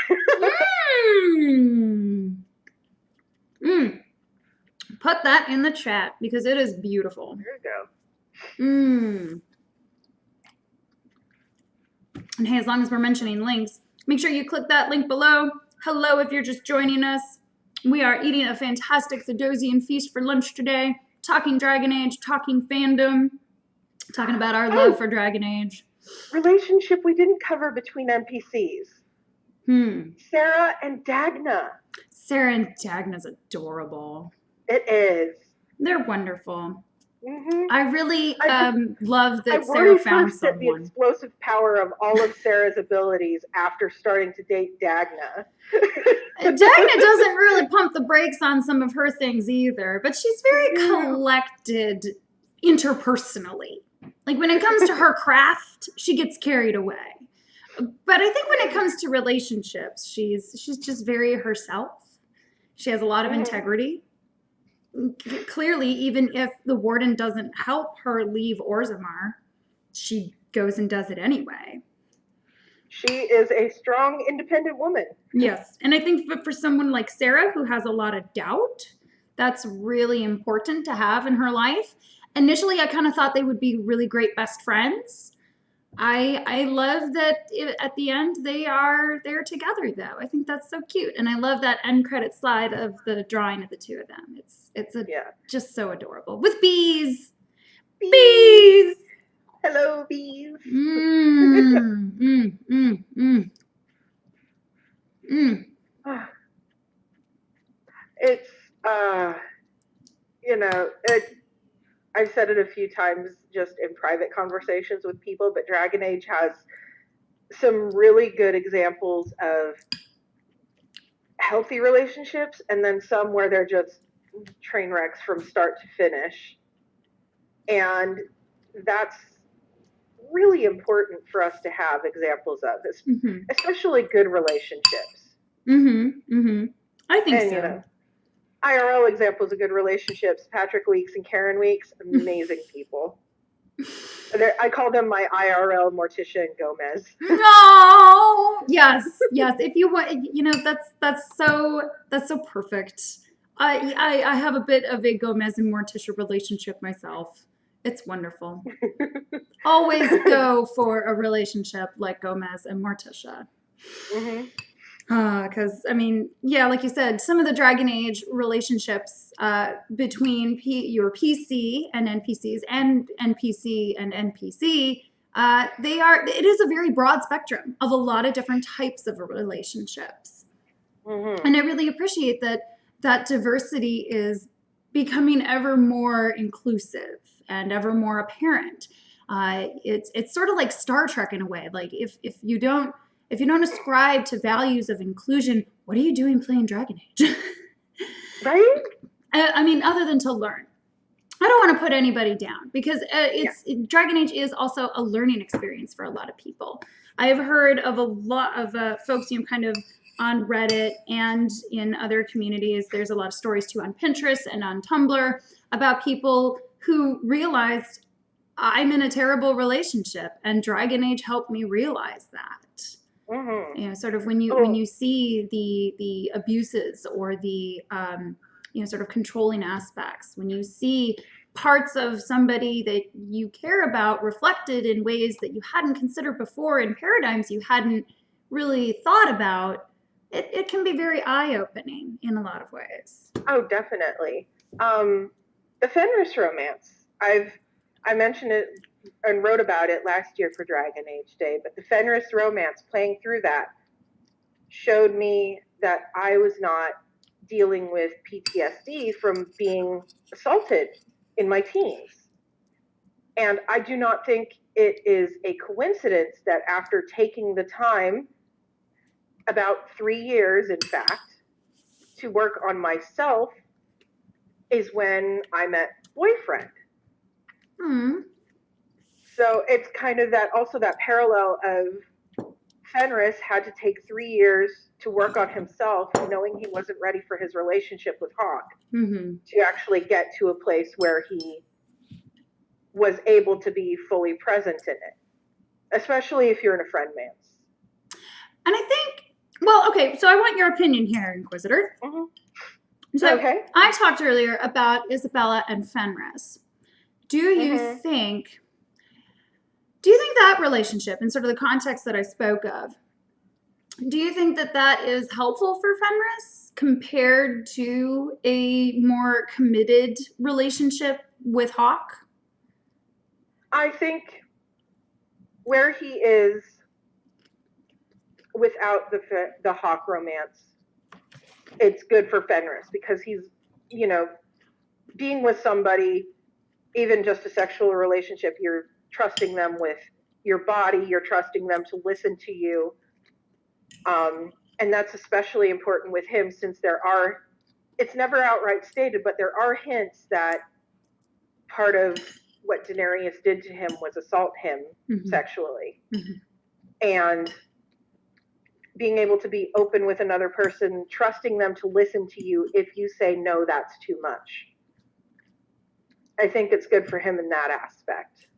Put that in the chat because it is beautiful. There you go. And hey, as long as we're mentioning links, make sure you click that link below. Hello, if you're just joining us. We are eating a fantastic Thedosian feast for lunch today. Talking Dragon Age, talking fandom, talking about our love for Dragon Age. Relationship we didn't cover between NPCs. Sarah and Dagna. Sarah and Dagna's adorable. It is. They're wonderful. Mm-hmm. I really love that I Sarah worry found first at the someone. explosive power of all of Sarah's abilities after starting to date Dagna. Dagna doesn't really pump the brakes on some of her things either, but she's very collected interpersonally. Like when it comes to her craft, she gets carried away. But I think when it comes to relationships, she's just very herself. She has a lot of integrity. Clearly, even if the warden doesn't help her leave Orzammar, she goes and does it anyway. She is a strong, independent woman. Yes. And I think for someone like Sarah, who has a lot of doubt, that's really important to have in her life. Initially, I kind of thought they would be really great best friends. I love that at the end they're together though. I think that's so cute, and I love that end credit slide of the drawing of the two of them. It's just so adorable with bees. Bees. Hello, bees. It's I've said it a few times just in private conversations with people, but Dragon Age has some really good examples of healthy relationships, and then some where they're just train wrecks from start to finish. And that's really important for us to have examples of, especially good relationships. I think so. IRL examples of good relationships, Patrick Weeks and Karen Weeks, amazing people. I call them my IRL Morticia and Gomez. No. Yes. If you want, that's so perfect. I have a bit of a Gomez and Morticia relationship myself. It's wonderful. Always go for a relationship like Gomez and Morticia. Because, like you said, some of the Dragon Age relationships between your PC and NPCs and NPC and NPC, it is a very broad spectrum of a lot of different types of relationships. And I really appreciate that diversity is becoming ever more inclusive and ever more apparent. It's sort of like Star Trek in a way. Like if you don't ascribe to values of inclusion, what are you doing playing Dragon Age? Right? Other than to learn. I don't want to put anybody down because Dragon Age is also a learning experience for a lot of people. I have heard of a lot of folks, kind of on Reddit and in other communities. There's a lot of stories too on Pinterest and on Tumblr about people who realized I'm in a terrible relationship, and Dragon Age helped me realize that. Sort of when you see the abuses or the sort of controlling aspects, when you see parts of somebody that you care about reflected in ways that you hadn't considered before, in paradigms you hadn't really thought about, it can be very eye-opening in a lot of ways. Oh, definitely. The Fenris romance, I mentioned it and wrote about it last year for Dragon Age Day, but the Fenris romance, playing through that, showed me that I was not dealing with PTSD from being assaulted in my teens. And I do not think it is a coincidence that after taking the time, about 3 years, in fact, to work on myself, is when I met boyfriend. Hmm. So it's kind of that parallel of Fenris had to take 3 years to work on himself, knowing he wasn't ready for his relationship with Hawk, Mm-hmm. to actually get to a place where he was able to be fully present in it, especially if you're in a friend man's. And I think, well, okay, so I want your opinion here, Inquisitor. Mm-hmm. So Okay. I talked earlier about Isabella and Fenris. Do you Mm-hmm. think that relationship, in sort of the context that I spoke of, do you think that that is helpful for Fenris compared to a more committed relationship with Hawk? I think where he is without the Hawk romance, it's good for Fenris because he's, being with somebody, even just a sexual relationship, you're trusting them with your body, you're trusting them to listen to you. And that's especially important with him since it's never outright stated, but there are hints that part of what Daenerys did to him was assault him sexually. Mm-hmm. And being able to be open with another person, trusting them to listen to you if you say, no, that's too much. I think it's good for him in that aspect.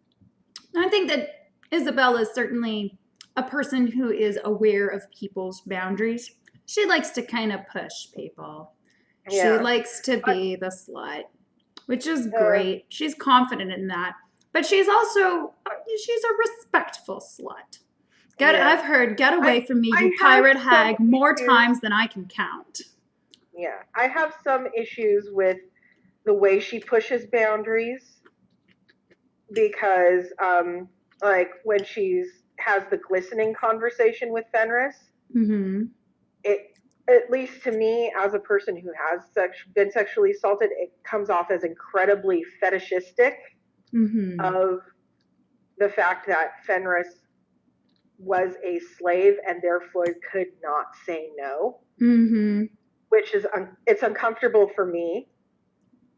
I think that Isabella is certainly a person who is aware of people's boundaries. She likes to kind of push people. Yeah. She likes to be the slut, which is great. She's confident in that. But she's a respectful slut. I've heard, get away from me, you pirate hag, more times than I can count. Yeah. I have some issues with the way she pushes boundaries because, like, when has the glistening conversation with Fenris, it, at least to me, as a person who has been sexually assaulted, it comes off as incredibly fetishistic of the fact that Fenris was a slave and therefore could not say no, which is it's uncomfortable for me.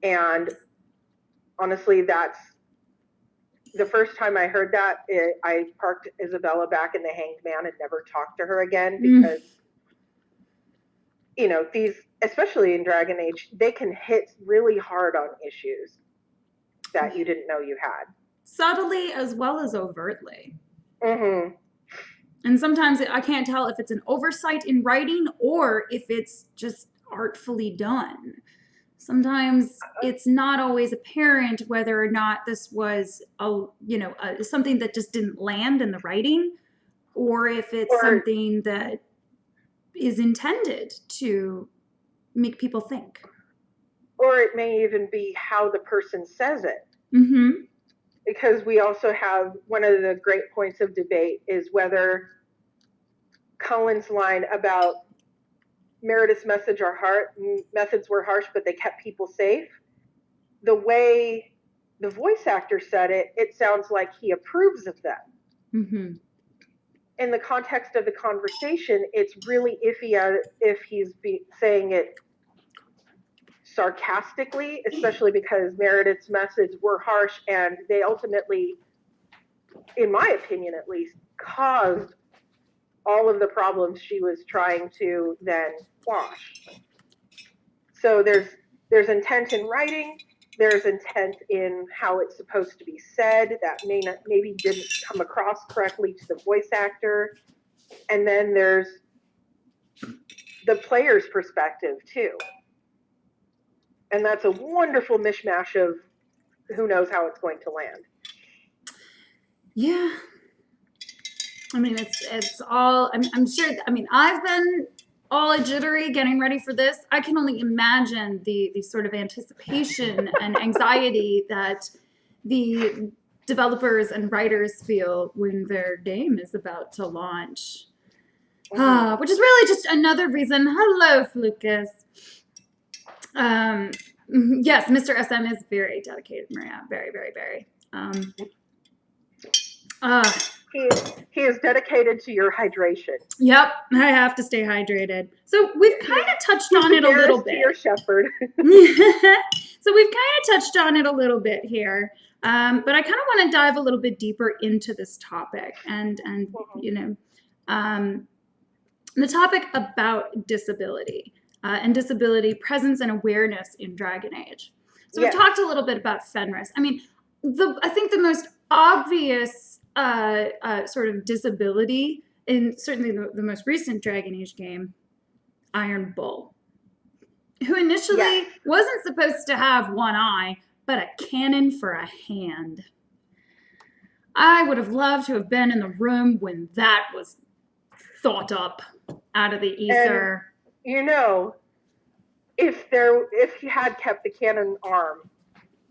And honestly, that's the first time I heard that. I parked Isabella back in the Hanged Man and never talked to her again because these, especially in Dragon Age, they can hit really hard on issues that you didn't know you had, subtly as well as overtly. Mm-hmm. And sometimes I can't tell if it's an oversight in writing or if it's just artfully done. Sometimes it's not always apparent whether or not this was something that just didn't land in the writing, or if it's something that is intended to make people think. Or it may even be how the person says it. Mm-hmm. Because we also have one of the great points of debate is whether Cullen's line about Meredith's methods were harsh, but they kept people safe. The way the voice actor said it, it sounds like he approves of them. Mm-hmm. In the context of the conversation, it's really iffy if he's saying it sarcastically, especially because Meredith's methods were harsh and they ultimately, in my opinion at least, caused all of the problems she was trying to then quash. So there's intent in writing, there's intent in how it's supposed to be said that maybe didn't come across correctly to the voice actor, and then there's the player's perspective too. And that's a wonderful mishmash of who knows how it's going to land. Yeah. I mean, it's all, I'm sure, I've been all jittery getting ready for this. I can only imagine the sort of anticipation and anxiety that the developers and writers feel when their game is about to launch. Which is really just another reason. Hello, Flucus. Yes, Mr. SM is very dedicated, Maria. Very, very, very. He he is dedicated to your hydration. Yep, I have to stay hydrated. So we've kind of touched on it a little To your bit. shepherd. So we've kind of touched on it a little bit here, but I kind of want to dive a little bit deeper into this topic and the topic about disability and disability presence and awareness in Dragon Age. So we've talked a little bit about Fenris. I mean, I think the most obvious sort of disability in certainly the most recent Dragon Age game, Iron Bull, who initially wasn't supposed to have one eye, but a cannon for a hand. I would have loved to have been in the room when that was thought up out of the ether. And, if he had kept the cannon arm,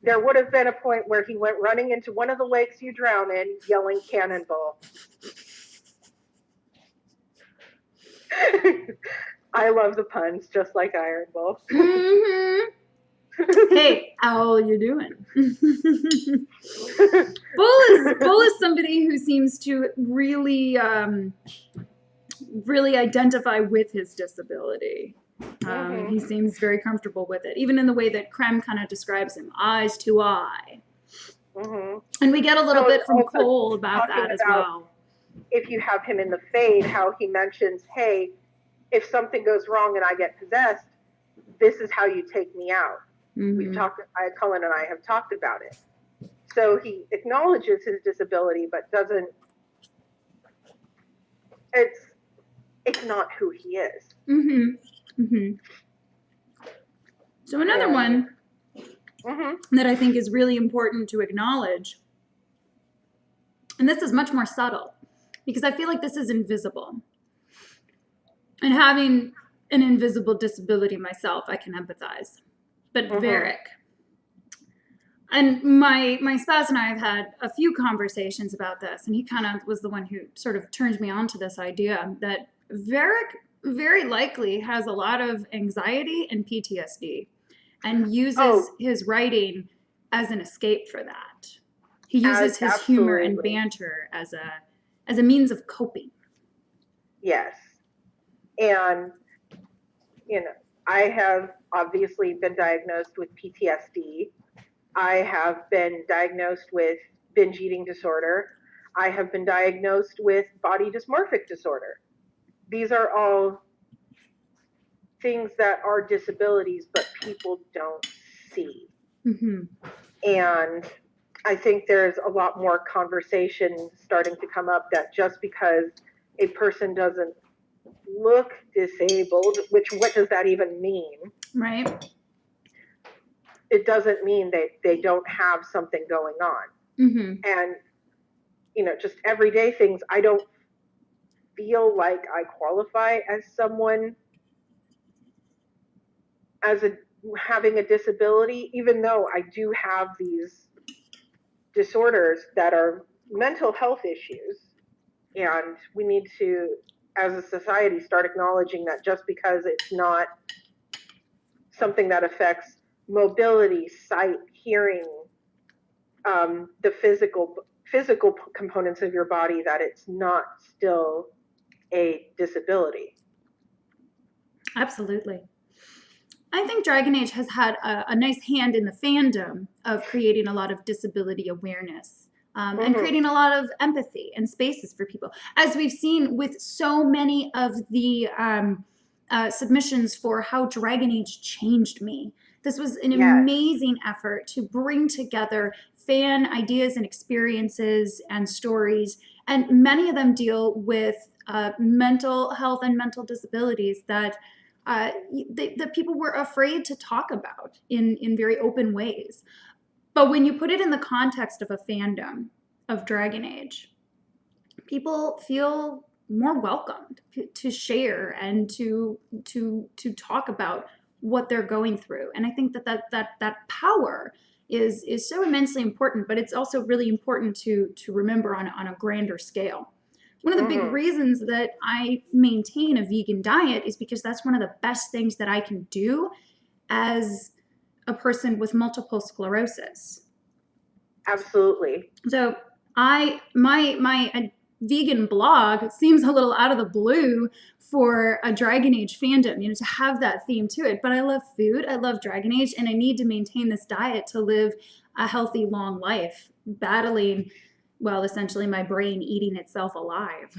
there would have been a point where he went running into one of the lakes you drown in, yelling "Cannonball." I love the puns, just like Iron Bull. Mm-hmm. Hey, how are you doing? Bull is somebody who seems to really identify with his disability. He seems very comfortable with it, even in the way that Krem kind of describes him, eyes to eye. And we get a little bit from Cole about that as well. If you have him in the Fade, how he mentions, hey, if something goes wrong and I get possessed, this is how you take me out. We've talked, Cullen and I have talked about it. So he acknowledges his disability, but doesn't, it's not who he is. So another one that I think is really important to acknowledge, and this is much more subtle, because I feel like this is invisible. And having an invisible disability myself, I can empathize. But Varric, and my spouse and I have had a few conversations about this, and he kind of was the one who sort of turned me on to this idea that Varric very likely has a lot of anxiety and PTSD and uses his writing as an escape for that. He uses his humor and banter as a means of coping. Yes. And, I have obviously been diagnosed with PTSD. I have been diagnosed with binge eating disorder. I have been diagnosed with body dysmorphic disorder. These are all things that are disabilities, but people don't see. And I think there's a lot more conversation starting to come up that just because a person doesn't look disabled, what does that even mean? Right. It doesn't mean they don't have something going on. And, just everyday things, I don't feel like I qualify as someone having a disability, even though I do have these disorders that are mental health issues. And we need to, as a society, start acknowledging that just because it's not something that affects mobility, sight, hearing, the physical components of your body, that it's not still a disability. Absolutely. I think Dragon Age has had a nice hand in the fandom of creating a lot of disability awareness and creating a lot of empathy and spaces for people. As we've seen with so many of the submissions for how Dragon Age changed me. This was an amazing effort to bring together fan ideas and experiences and stories, and many of them deal with mental health and mental disabilities that people were afraid to talk about in very open ways. But when you put it in the context of a fandom of Dragon Age, people feel more welcomed to share and to talk about what they're going through. And I think that power is so immensely important, but it's also really important to remember on a grander scale. One of the big reasons that I maintain a vegan diet is because that's one of the best things that I can do as a person with multiple sclerosis. Absolutely. So My vegan blog seems a little out of the blue for a Dragon Age fandom, to have that theme to it. But I love food, I love Dragon Age, and I need to maintain this diet to live a healthy, long life, battling, well, essentially my brain eating itself alive.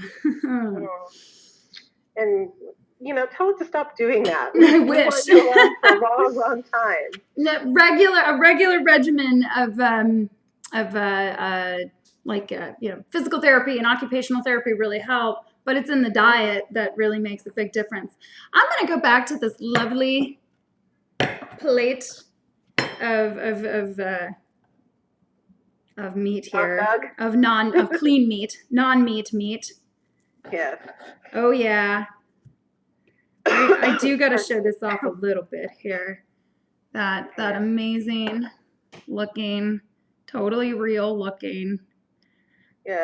And tell it to stop doing that. I We wish. want you around for a long, long time. A regular regimen of physical therapy and occupational therapy really help, but it's in the diet that really makes a big difference. I'm gonna go back to this lovely plate of meat here, of clean meat, non-meat meat. Yes. Oh yeah. I do got to show this off a little bit here. That amazing looking, totally real looking,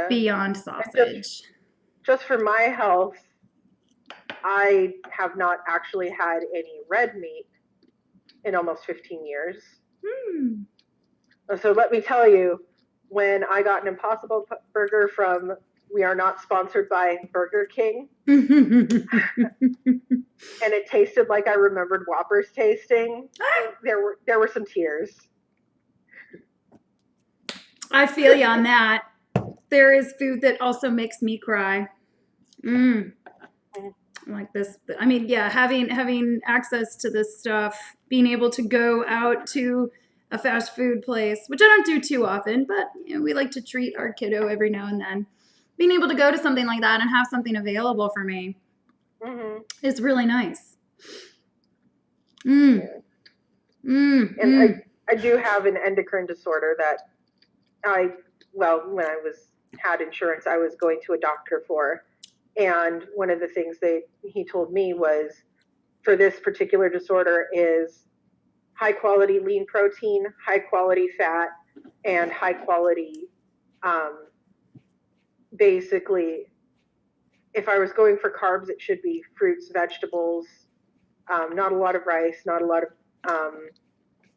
Beyond sausage. Just for my health, I have not actually had any red meat in almost 15 years. So let me tell you, when I got an Impossible Burger from, we are not sponsored by Burger King, and it tasted like I remembered Whoppers tasting, there were some tears. I feel you on that. There is food that also makes me cry. Like this. I mean, yeah, having access to this stuff, being able to go out to a fast food place, which I don't do too often, but we like to treat our kiddo every now and then. Being able to go to something like that and have something available for me is really nice. And I do have an endocrine disorder that when I had insurance, I was going to a doctor for. And one of the things he told me was, for this particular disorder, is high quality lean protein, high quality fat, and high quality, basically, if I was going for carbs, it should be fruits, vegetables, not a lot of rice, not a lot of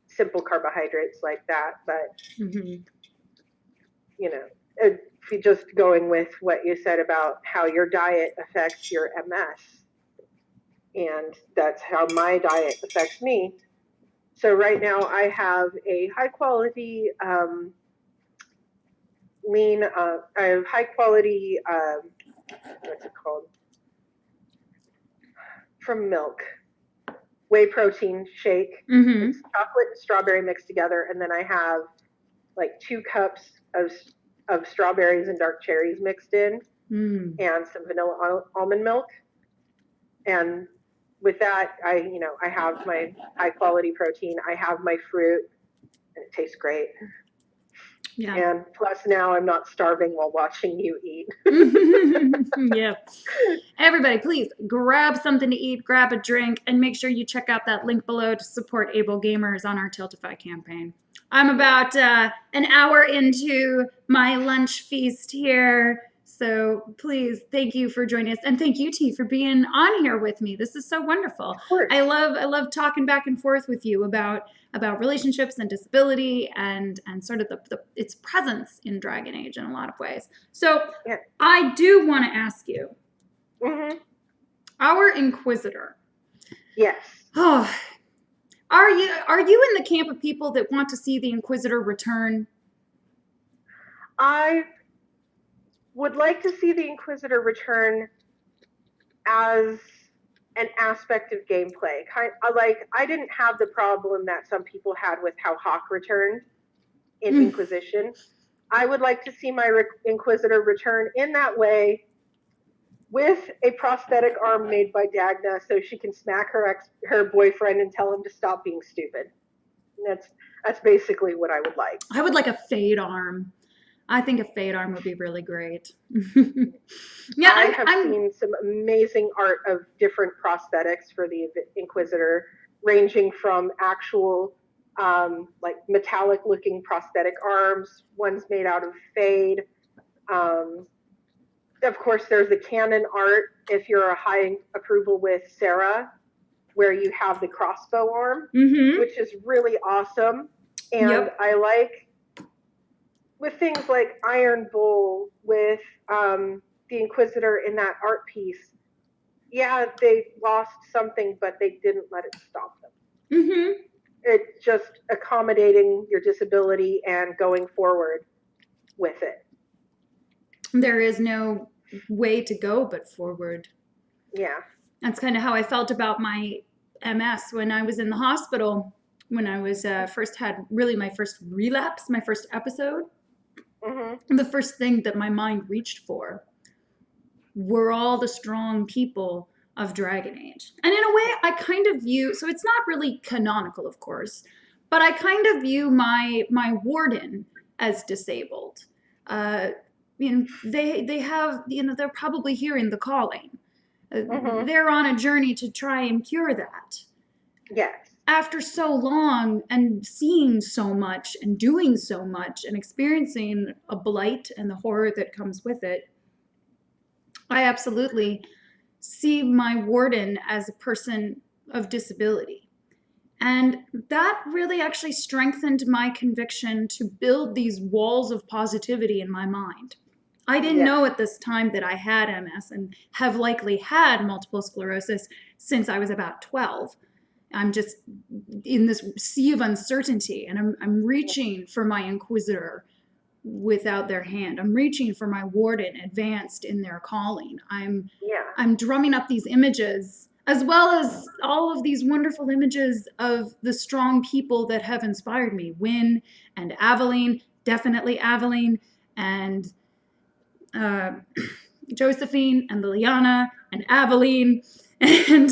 simple carbohydrates like that. But, if you just going with what you said about how your diet affects your MS, and that's how my diet affects me. So right now I have a high quality lean, I have high quality, what's it called? From milk, whey protein shake. It's chocolate and strawberry mixed together, and then I have like 2 cups of strawberries and dark cherries mixed in, and some vanilla almond milk. And with that, I have my high quality protein. I have my fruit, and it tastes great. Yeah. And plus now I'm not starving while watching you eat. Yeah. Everybody, please grab something to eat, grab a drink, and make sure you check out that link below to support Able Gamers on our Tiltify campaign. I'm about an hour into my lunch feast here. So please, thank you for joining us. And thank you, T, for being on here with me. This is so wonderful. Of course. I love talking back and forth with you about relationships and disability and sort of its presence in Dragon Age in a lot of ways. So yeah. I do want to ask you, our Inquisitor. Yes. Oh, are you in the camp of people that want to see the Inquisitor return? I would like to see the Inquisitor return as an aspect of gameplay. I didn't have the problem that some people had with how Hawk returned in Inquisition. I would like to see my Inquisitor return in that way, with a prosthetic arm made by Dagna, so she can smack her boyfriend and tell him to stop being stupid. And that's basically what I would like. I would like a fade arm. I think a fade arm would be really great. Yeah, I have seen some amazing art of different prosthetics for the Inquisitor, ranging from actual like metallic looking prosthetic arms, ones made out of fade. Of course, there's the canon art, if you're a high approval with Sarah, where you have the crossbow arm, which is really awesome. And I like with things like Iron Bull, with the Inquisitor in that art piece, yeah, they lost something, but they didn't let it stop them. Mm-hmm. It's just accommodating your disability and going forward with it. There is no way to go but forward. Yeah. That's kind of how I felt about my MS when I was in the hospital, when I was first had really my first relapse, my first episode. Mm-hmm. The first thing that my mind reached for were all the strong people of Dragon Age. And in a way, I kind of view, so it's not really canonical, of course, but I kind of view my warden as disabled. They have, they're probably hearing the calling. They're on a journey to try and cure that. Yes. After so long and seeing so much and doing so much and experiencing a blight and the horror that comes with it, I absolutely see my warden as a person of disability. And that really actually strengthened my conviction to build these walls of positivity in my mind. I didn't know at this time that I had MS and have likely had multiple sclerosis since I was about 12. I'm just in this sea of uncertainty, and I'm reaching for my Inquisitor without their hand. I'm reaching for my warden advanced in their calling. I'm drumming up these images, as well as all of these wonderful images of the strong people that have inspired me. Wynn and Aveline, definitely Aveline, and Josephine and Liliana and Aveline. And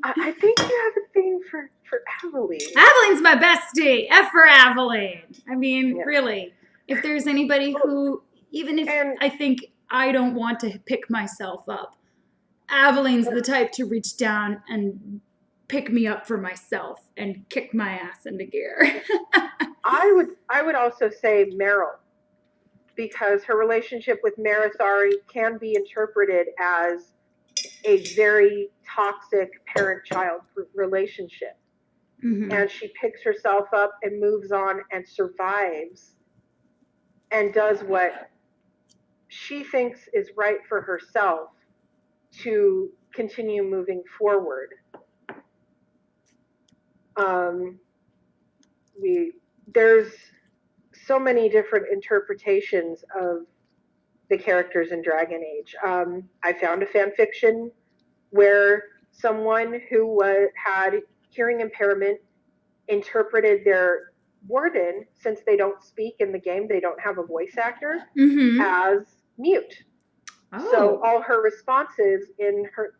I think you have a thing for Aveline. Aveline's my bestie. F for Aveline. I mean, really, if there's anybody who, even if I think I don't want to pick myself up, Aveline's the type to reach down and pick me up for myself and kick my ass into gear. I would also say Meryl, because her relationship with Marisari can be interpreted as a very toxic parent-child relationship. Mm-hmm. And she picks herself up and moves on and survives and does what she thinks is right for herself to continue moving forward. There's so many different interpretations of the characters in Dragon Age. I found a fan fiction where someone who had hearing impairment interpreted their warden, since they don't speak in the game, they don't have a voice actor, as mute. Oh. So all her responses in her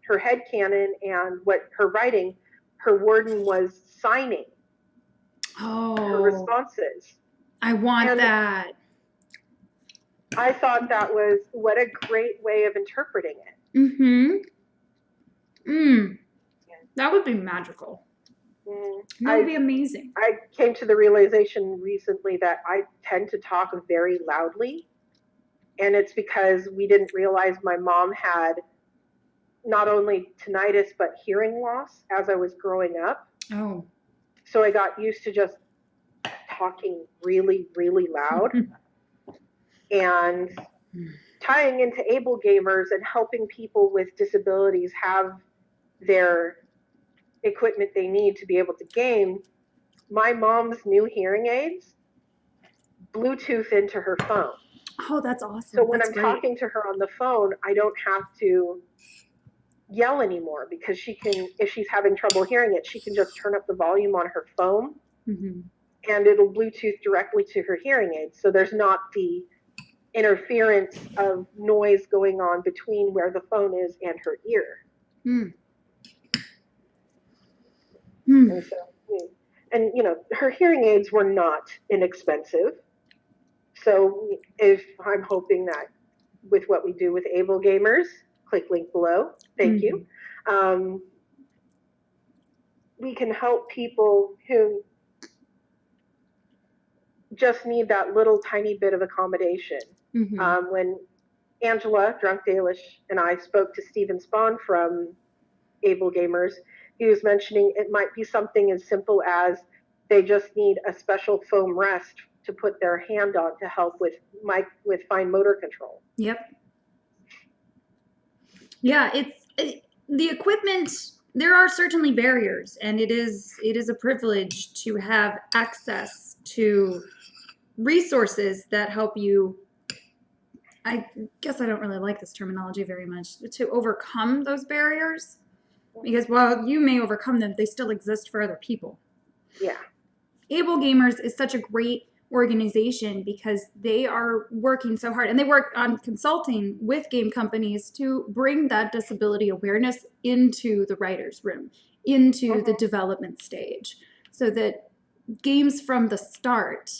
headcanon and what her writing, her warden was signing her responses. I want that. I thought that was what a great way of interpreting it. That would be magical. That would be amazing. I came to the realization recently that I tend to talk very loudly, and it's because we didn't realize my mom had not only tinnitus but hearing loss as I was growing up. Oh. So I got used to just talking really, really loud. And tying into able gamers and helping people with disabilities have their equipment they need to be able to game, my mom's new hearing aids Bluetooth into her phone. Oh, that's awesome. So when I'm talking to her on the phone, I don't have to yell anymore, because she can, if she's having trouble hearing it, she can just turn up the volume on her phone and it'll Bluetooth directly to her hearing aids. So there's not the interference of noise going on between where the phone is and her ear. And so, and you know, her hearing aids were not inexpensive. So if I'm hoping that with what we do with able gamers, click link below, thank you, we can help people who just need that little tiny bit of accommodation. When Angela, Drunk Dalish, and I spoke to Stephen Spawn from Able Gamers, he was mentioning it might be something as simple as they just need a special foam rest to put their hand on to help with fine motor control. Yep. Yeah, the equipment. There are certainly barriers, and it is a privilege to have access to resources that help you. I guess I don't really like this terminology very much, to overcome those barriers, because while you may overcome them, they still exist for other people. Yeah. Able Gamers is such a great organization because they are working so hard, and they work on consulting with game companies to bring that disability awareness into the writer's room, into the development stage, so that games from the start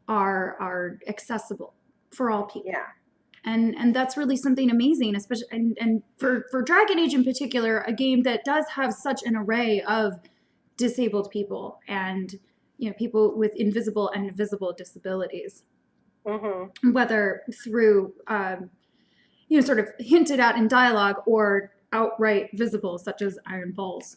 are accessible for all people. Yeah. And that's really something amazing, especially and for Dragon Age in particular, a game that does have such an array of disabled people and people with invisible and visible disabilities, whether through sort of hinted at in dialogue or outright visible, such as Iron Balls.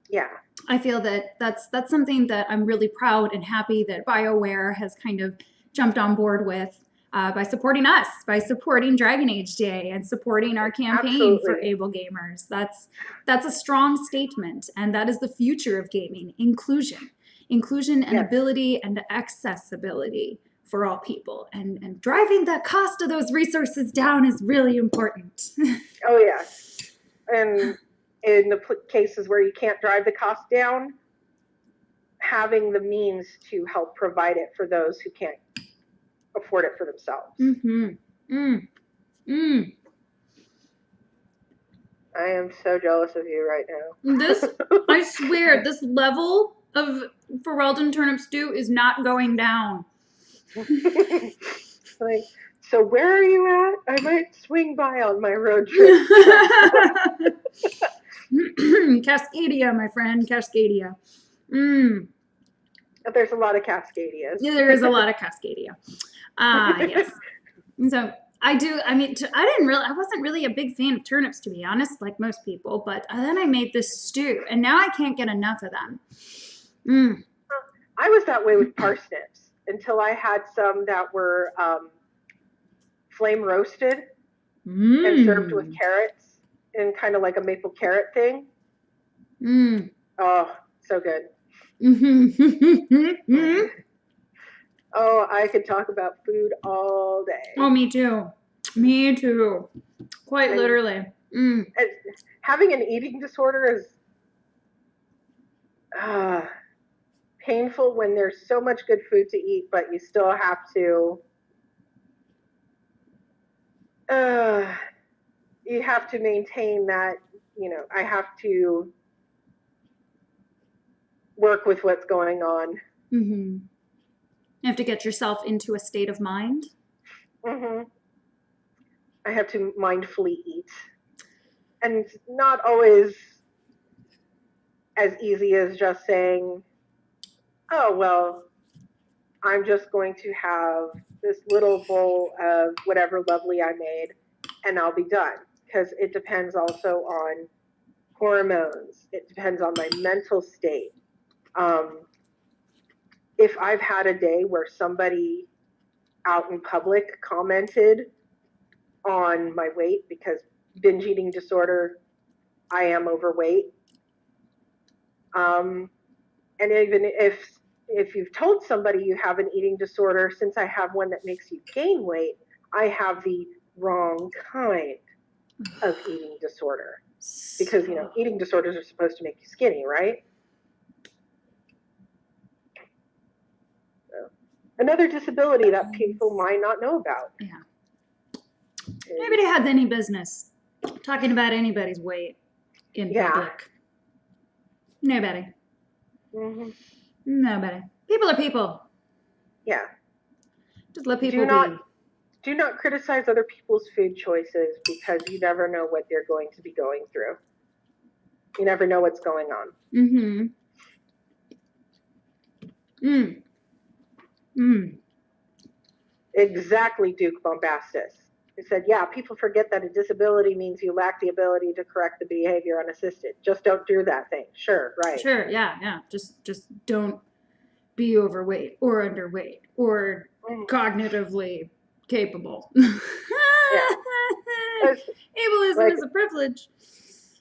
Yeah. I feel that that's something that I'm really proud and happy that BioWare has kind of jumped on board with. By supporting us, by supporting Dragon Age Day, and supporting our campaign for Able Gamers. That's a strong statement, and that is the future of gaming: inclusion and ability and accessibility for all people, and driving the cost of those resources down is really important. Oh yeah, and in the cases where you can't drive the cost down, having the means to help provide it for those who can't afford it for themselves. I am so jealous of you right now. I swear, this level of Ferelden turnip stew is not going down. Like, so where are you at? I might swing by on my road trip. Cascadia, my friend, Cascadia. There's a lot of Cascadias. Yeah, there is a lot of Cascadia. Yes. So I wasn't really a big fan of turnips, to be honest, like most people, but then I made this stew, and now I can't get enough of them. I was that way with parsnips until I had some that were flame roasted and served with carrots in kind of like a maple carrot thing. Oh, so good. Oh, I could talk about food all day. Oh, me too. Me too. Quite literally. And having an eating disorder is painful when there's so much good food to eat, but you still have to you have to maintain that, I have to work with what's going on. You have to get yourself into a state of mind. I have to mindfully eat. And not always as easy as just saying, oh, well, I'm just going to have this little bowl of whatever lovely I made and I'll be done. Because it depends also on hormones. It depends on my mental state. If I've had a day where somebody out in public commented on my weight, because binge eating disorder, I am overweight. And even if you've told somebody you have an eating disorder, since I have one that makes you gain weight, I have the wrong kind of eating disorder. Because, eating disorders are supposed to make you skinny, right? So, another disability that people might not know about. Yeah. Nobody has any business talking about anybody's weight in public. Nobody. Nobody. People are people. Yeah. Just let people be. Do not criticize other people's food choices, because you never know what they're going to be going through. You never know what's going on. Exactly, Duke Bombastus. He said, yeah, people forget that a disability means you lack the ability to correct the behavior unassisted. Just don't do that thing. Sure, right. Sure, yeah. Just don't be overweight or underweight or cognitively capable. Ableism Like is a privilege.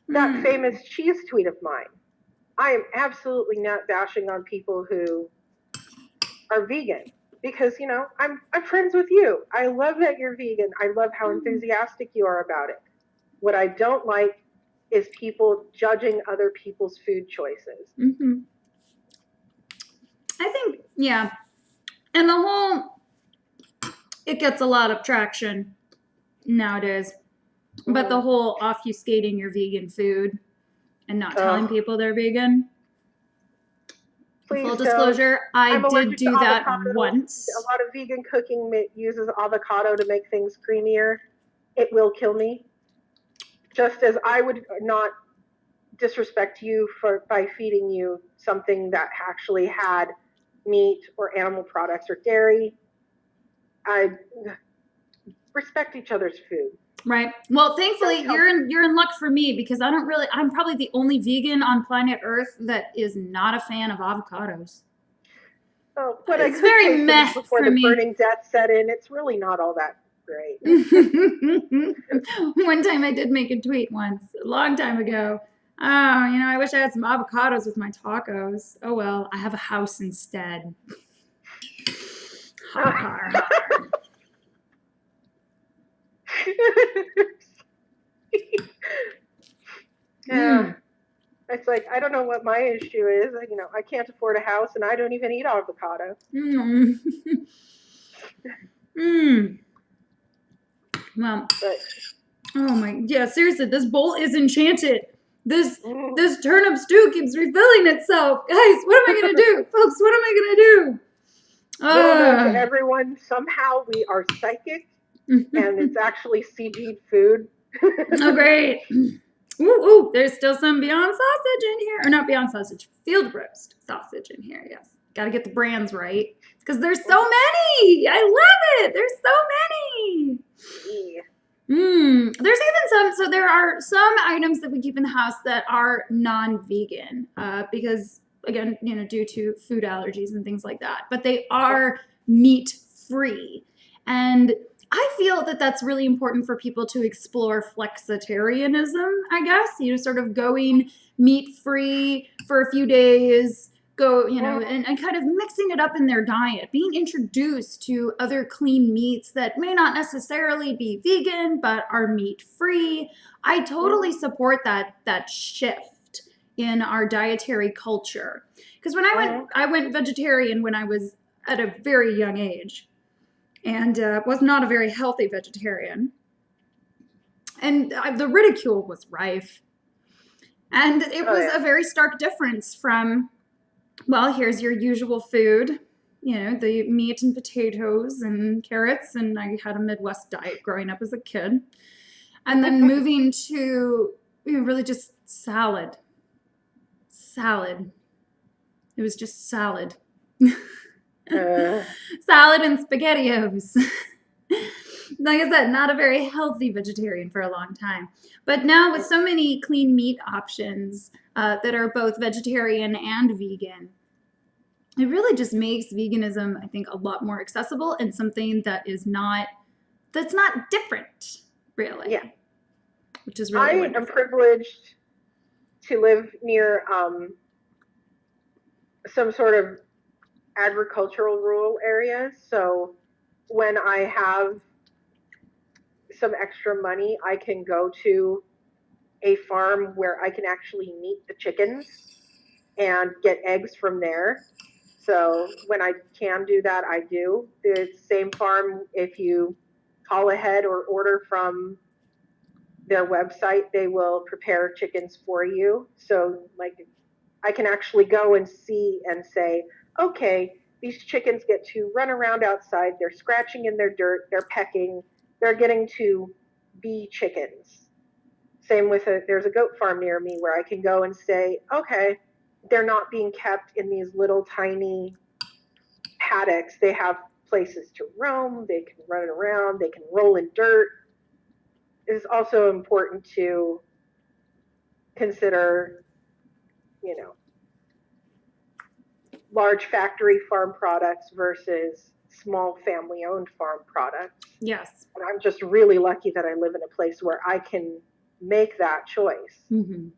that famous cheese tweet of mine. I am absolutely not bashing on people who are vegan because I'm friends with you. I love that you're vegan. I love how enthusiastic you are about it. What I don't like is people judging other people's food choices. Mm-hmm. I think, yeah. And the whole, it gets a lot of traction nowadays. But the whole obfuscating your vegan food and not telling people they're vegan. Please Full disclosure, I did do that once. A lot of vegan cooking uses avocado to make things creamier. It will kill me. Just as I would not disrespect you by feeding you something that actually had meat or animal products or dairy. I respect each other's food. Right. Well, thankfully, you're in luck for me because I'm probably the only vegan on planet Earth that is not a fan of avocados. Oh, but it's very meh before the burning death set in. It's really not all that great. One time I did make a tweet once, a long time ago. Oh, I wish I had some avocados with my tacos. Oh well, I have a house instead. Har, har, har. Yeah. It's like, I don't know what my issue is. I can't afford a house and I don't even eat avocado. Well, seriously, this bowl is enchanted. This turnip stew keeps refilling itself. Guys, what am I going to do? Folks, what am I going to do? To everyone, somehow we are psychic and it's actually CG'd food. Oh, great. Ooh, there's still some Beyond sausage in here. Or not Beyond sausage, field roast sausage in here, yes. Got to get the brands right. Because there's so many. I love it. There's so many. There's even so there are some items that we keep in the house that are non-vegan because, again, due to food allergies and things like that. But they are meat-free. And I feel that that's really important for people to explore flexitarianism, I guess, sort of going meat-free for a few days, and kind of mixing it up in their diet, being introduced to other clean meats that may not necessarily be vegan, but are meat-free. I totally support that shift in our dietary culture. Because when I went vegetarian when I was at a very young age, and was not a very healthy vegetarian. And the ridicule was rife. And it was a very stark difference from, well, here's your usual food, the meat and potatoes and carrots. And I had a Midwest diet growing up as a kid. And then moving to really just salad. Salad. It was just salad. Salad and SpaghettiOs. Like I said, not a very healthy vegetarian for a long time. But now with so many clean meat options that are both vegetarian and vegan, it really just makes veganism, I think, a lot more accessible and something that's not different, really. Yeah. Which is really wonderful. I am privileged to live near some sort of agricultural rural areas. So when I have some extra money, I can go to a farm where I can actually meet the chickens and get eggs from there. So when I can do that, I do. The same farm, if you call ahead or order from their website, they will prepare chickens for you. So I can actually go and see and say, okay, these chickens get to run around outside. They're scratching in their dirt. They're pecking. They're getting to be chickens. Same with there's a goat farm near me where I can go and say, okay, they're not being kept in these little tiny paddocks. They have places to roam. They can run around. They can roll in dirt. It's also important to consider, large factory farm products versus small family-owned farm products. Yes. And I'm just really lucky that I live in a place where I can make that choice. Mm-hmm.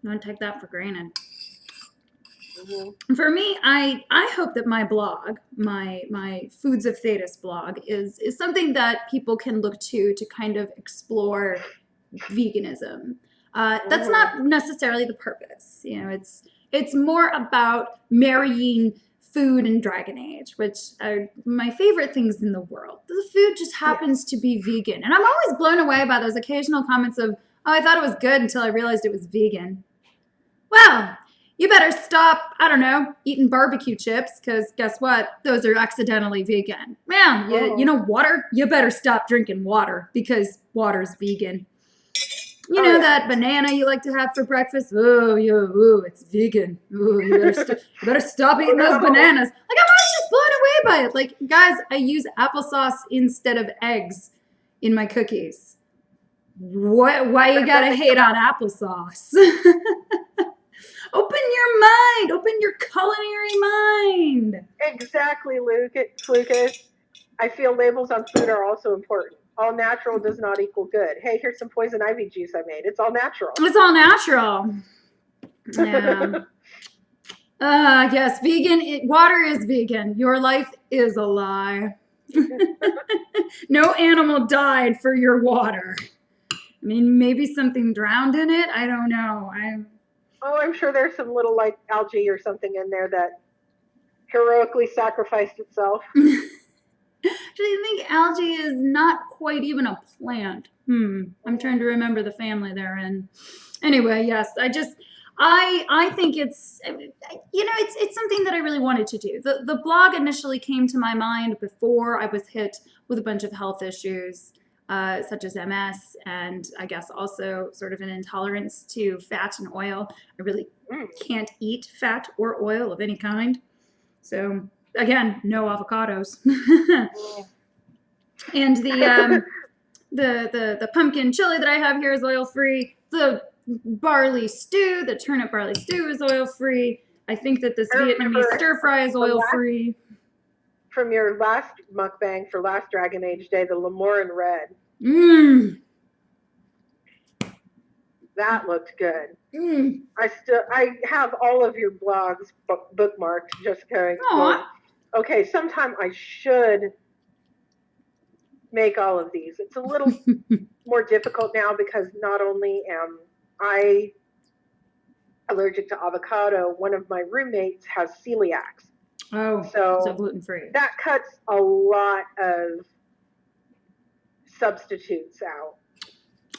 Don't take that for granted. Mm-hmm. For me, I hope that my blog, my Foods of Thedas blog, is something that people can look to kind of explore veganism. That's not necessarily the purpose. You know, it's more about marrying food and Dragon Age, which are my favorite things in the world. The food just happens to be vegan, and I'm always blown away by those occasional comments of, "Oh, I thought it was good until I realized it was vegan." Well, you better stop, I don't know, eating barbecue chips, because guess what? Those are accidentally vegan. Man, you know water? You better stop drinking water, because water's vegan. You know that banana you like to have for breakfast? Oh, it's vegan. Oh, you better stop eating those bananas. Like, I'm always just blown away by it. Like, guys, I use applesauce instead of eggs in my cookies. Why you gotta hate on applesauce? Open your mind. Open your culinary mind. Exactly, Lucas. I feel labels on food are also important. All natural does not equal good. Hey, here's some poison ivy juice I made. It's all natural. It's all natural. Yeah. Yes, vegan. Water is vegan. Your life is a lie. No animal died for your water. I mean, maybe something drowned in it. I don't know. I'm sure there's some little like algae or something in there that heroically sacrificed itself. Actually, I think algae is not quite even a plant. I'm trying to remember the family they're in. Anyway, yes, I think it's, it's something that I really wanted to do. The blog initially came to my mind before I was hit with a bunch of health issues, such as MS, and I guess also sort of an intolerance to fat and oil. I really can't eat fat or oil of any kind. So again, no avocados. And the pumpkin chili that I have here is oil-free. The barley stew, the turnip barley stew is oil-free. I think that this Vietnamese stir fry is oil-free. From your last mukbang for last Dragon Age Day, the Lemorin Red. That looked good. I have all of your blogs bookmarked, just going, okay, sometime I should make all of these. It's a little more difficult now because not only am I allergic to avocado, one of my roommates has celiacs. So gluten-free. That cuts a lot of substitutes out.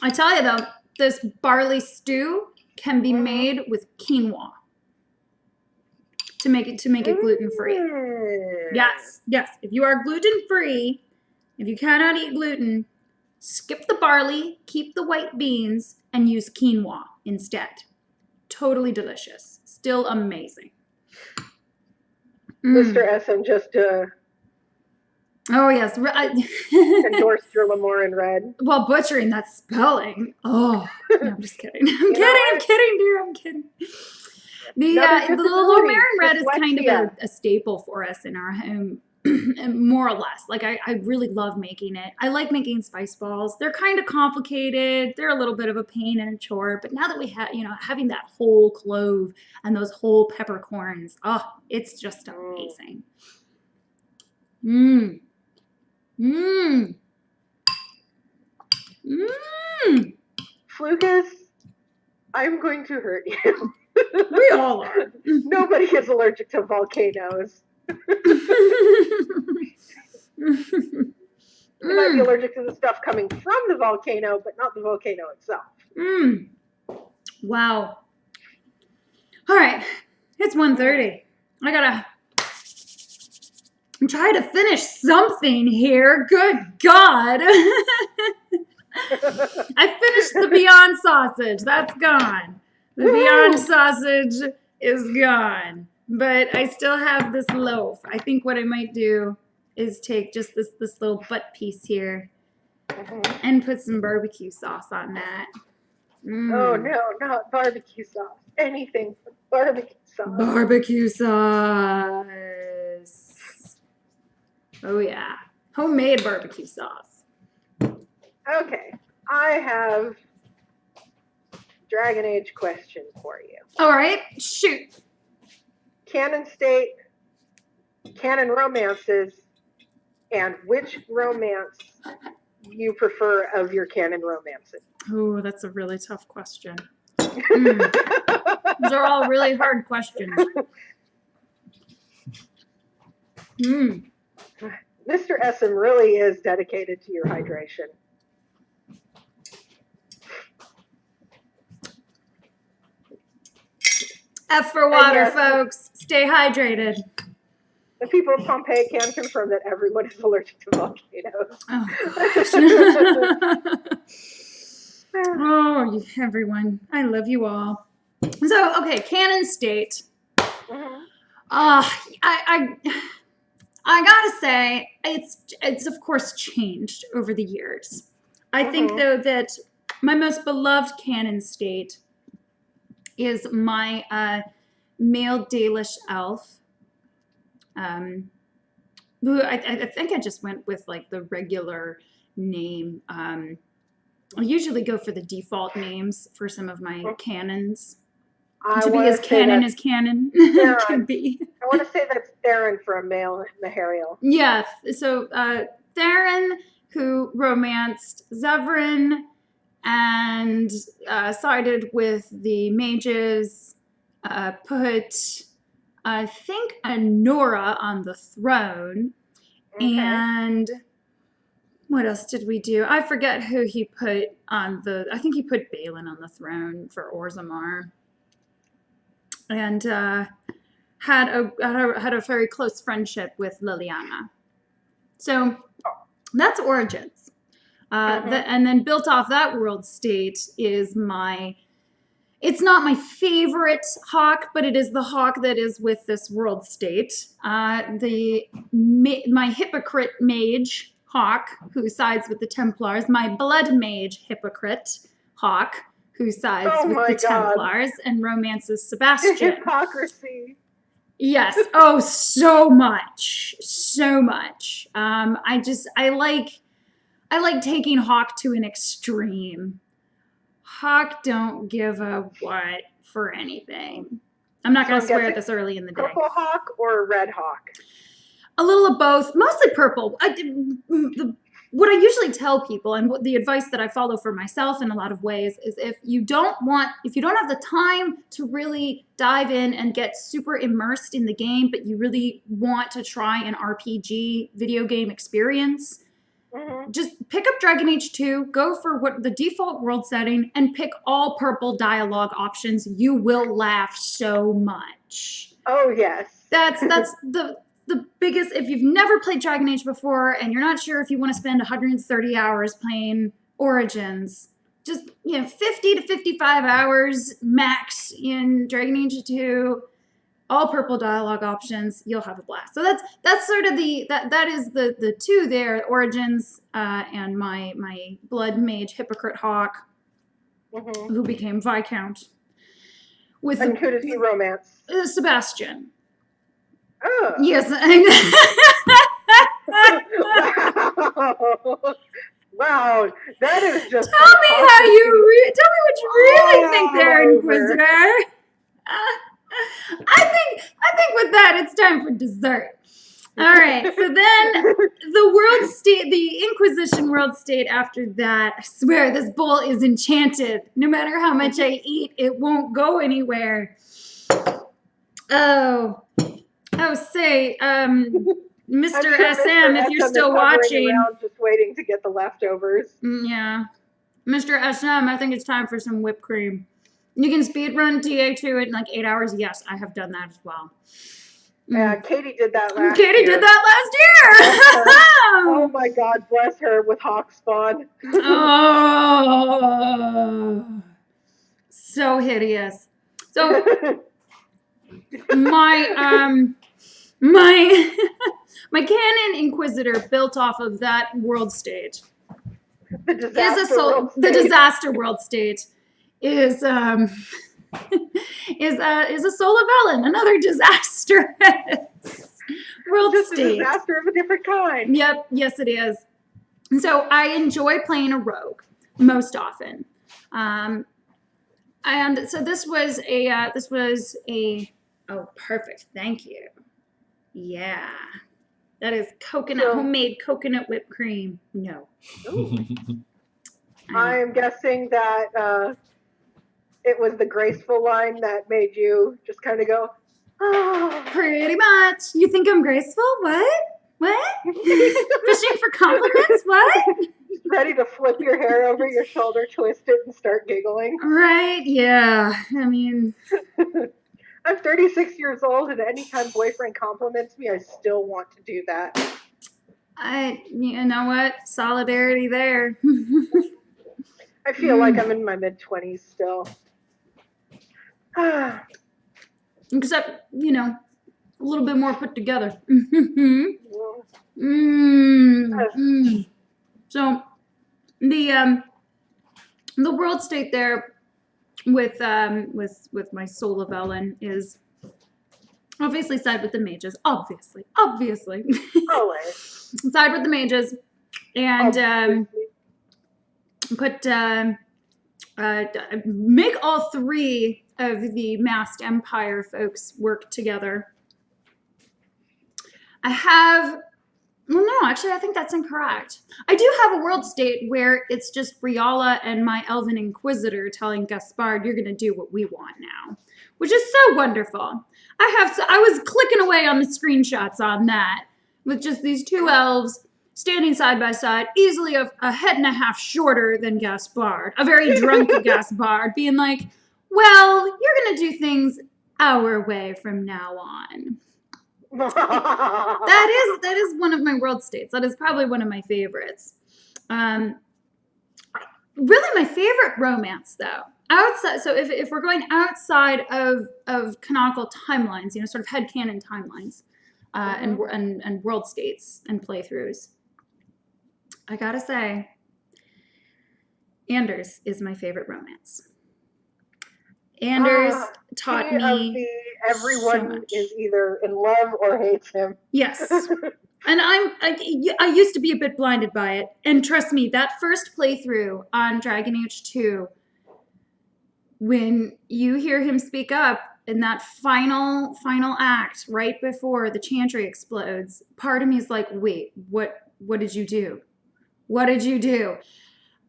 I tell you though, this barley stew can be made with quinoa to make it gluten-free. Yes. If you are gluten-free, if you cannot eat gluten, skip the barley, keep the white beans, and use quinoa instead. Totally delicious. Still amazing. Mr. SM just oh yes, endorsed your Lemorin Red. Well, butchering that spelling. Oh, no, I'm just kidding. I'm kidding, dear. I'm kidding. The Lemorin Red is kind of a staple for us in our home, more or less. Like I really love making it. I like making spice balls. They're kind of complicated. They're a little bit of a pain and a chore. But now that we have, having that whole clove and those whole peppercorns, it's just amazing. Flucus, I'm going to hurt you. We all are. Nobody is allergic to volcanoes. You might be allergic to the stuff coming from the volcano, but not the volcano itself. Wow. All right. It's 1:30. I'm trying to finish something here. Good God. I finished the Beyond sausage. That's gone. The Beyond sausage is gone. But I still have this loaf. I think what I might do is take just this little butt piece here and put some barbecue sauce on that. Oh, no, not barbecue sauce. Anything Barbecue sauce. Barbecue sauce. Oh yeah. Homemade barbecue sauce. Okay, I have Dragon Age question for you. All right, shoot. Canon state, canon romances, and which romance you prefer of your canon romances? Oh, that's a really tough question. Those are all really hard questions. Mr. Essam really is dedicated to your hydration. F for water, yes. folks. Stay hydrated. The people of Pompeii can confirm that everyone is allergic to volcanoes. Oh, gosh. Oh, everyone. I love you all. So, okay, canon state. Mm-hmm. I gotta say, it's of course changed over the years. I think though that my most beloved canon state is my male Dalish elf. Who I think I just went with like the regular name. I usually go for the default names for some of my canons. To be as canon as canon can be. I want to say that's Theron for a male Mahariel. Yeah, so Theron, who romanced Zevran and sided with the mages, put, I think, Anora on the throne. Okay. And what else did we do? I forget who he put on I think he put Balin on the throne for Orzammar. And had a very close friendship with Liliana. So that's Origins. And then built off that world state is it's not my favorite hawk, but it is the hawk that is with this world state. My hypocrite mage hawk, who sides with the Templars, my blood mage hypocrite hawk, who sides with the Templars and romances Sebastian. Hypocrisy. Yes. Oh, so much. So much. I like taking Hawk to an extreme. Hawk don't give a what for anything. I'm not going to swear at this early in the day. Purple Hawk or Red Hawk? A little of both, mostly purple. What I usually tell people, and what the advice that I follow for myself in a lot of ways, is if you don't have the time to really dive in and get super immersed in the game, but you really want to try an RPG video game experience, just pick up Dragon Age 2, go for what the default world setting, and pick all purple dialogue options. You will laugh so much. Oh, yes. That's the biggest, if you've never played Dragon Age before and you're not sure if you want to spend 130 hours playing Origins, just 50 to 55 hours max in Dragon Age 2, all purple dialogue options, you'll have a blast. So that's sort of that is the two there, Origins and my blood mage hypocrite hawk, who became Viscount. And who does he romance? Sebastian. Oh. Yes. Wow, that is just. Tell me what you really think there, Inquisitor. I think with that it's time for dessert. All right, so then the world state, the Inquisition world state after that, I swear this bowl is enchanted. No matter how much I eat, it won't go anywhere. Say, Mr. Sure SM, if you're still watching. Just waiting to get the leftovers. Yeah. Mr. SM, I think it's time for some whipped cream. You can speedrun TA2 in like 8 hours. Yes, I have done that as well. Katie did that last year. Katie did that last year! Oh my God, bless her with Hawk Spawn. Oh. So hideous. So, my canon Inquisitor built off of that world state. The disaster world state is is a Soul of Ellen, another disastrous world Just a state. disaster of a different kind. Yep, yes it is. And so I enjoy playing a rogue most often. And so this was a oh, perfect, thank you. Yeah. That is homemade coconut whipped cream. No. I'm guessing that it was the graceful line that made you just kind of go, oh. Pretty much. You think I'm graceful? What? Fishing for compliments? What? Ready to flip your hair over your shoulder, twist it, and start giggling. Right, yeah. I mean, I'm 36 years old, and anytime boyfriend compliments me, I still want to do that. You know what? Solidarity there. I feel like I'm in my mid-20s still. Except, a little bit more put together. So, the world state there with my Soul of Ellen is obviously side with the mages. Obviously. Always. Side with the mages, and make all three of the masked empire folks work together. Actually, I think that's incorrect. I do have a world state where it's just Briala and my elven inquisitor telling Gaspard, you're going to do what we want now, which is so wonderful. I was clicking away on the screenshots on that with just these two elves standing side by side, easily a head and a half shorter than Gaspard, a very drunk Gaspard, being like, well, you're going to do things our way from now on. That is one of my world states. That is probably one of my favorites. Really my favorite romance, though. Outside, so if we're going outside of canonical timelines, sort of headcanon timelines, and world states and playthroughs, I gotta say, Anders is my favorite romance. Anders taught me everyone so much. is either in love or hates him. Yes. And I used to be a bit blinded by it. And trust me, that first playthrough on Dragon Age 2, when you hear him speak up in that final act right before the chantry explodes, part of me is like, wait, what did you do? What did you do?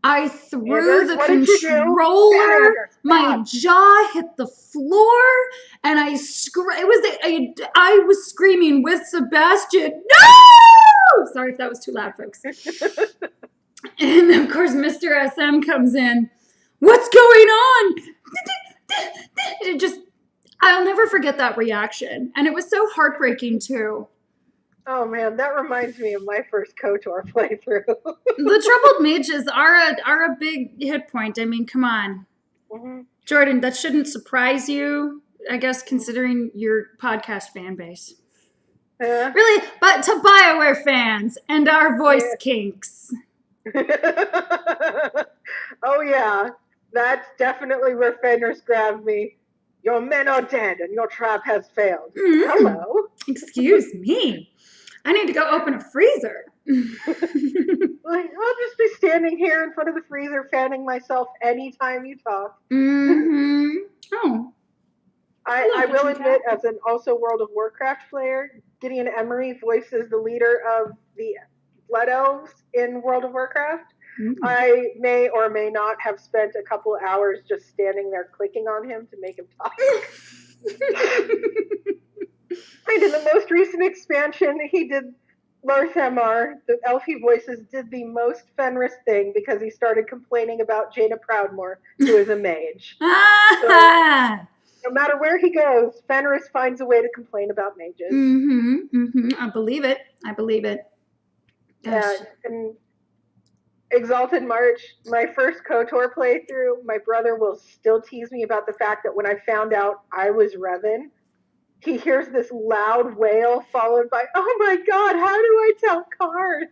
I threw the controller, my jaw hit the floor, and I was screaming with Sebastian, no! Sorry if that was too loud, folks. And of course, Mr. SM comes in. What's going on? I'll never forget that reaction. And it was so heartbreaking, too. Oh man, that reminds me of my first KOTOR playthrough. The troubled mages are a big hit point. I mean, come on. Mm-hmm. Jordan, that shouldn't surprise you, I guess, considering your podcast fan base. Yeah. Really, but to BioWare fans and our voice kinks. Oh yeah, that's definitely where Fenris grabbed me. Your men are dead and your trap has failed. Mm-hmm. Hello. Excuse me. I need to go open a freezer. I'll just be standing here in front of the freezer fanning myself anytime you talk. Mm-hmm. Oh. I will admit, as an also World of Warcraft player, Gideon Emery voices the leader of the Blood Elves in World of Warcraft. Mm-hmm. I may or may not have spent a couple of hours just standing there clicking on him to make him talk. And in the most recent expansion, he did Larthamar, the Elfie voices, did the most Fenris thing because he started complaining about Jaina Proudmoore, who is a mage. So, no matter where he goes, Fenris finds a way to complain about mages. Mm-hmm. Mm-hmm. I believe it. Yeah, and Exalted March, my first KOTOR playthrough, my brother will still tease me about the fact that when I found out I was Revan, he hears this loud wail followed by, oh my god, how do I tell Karth?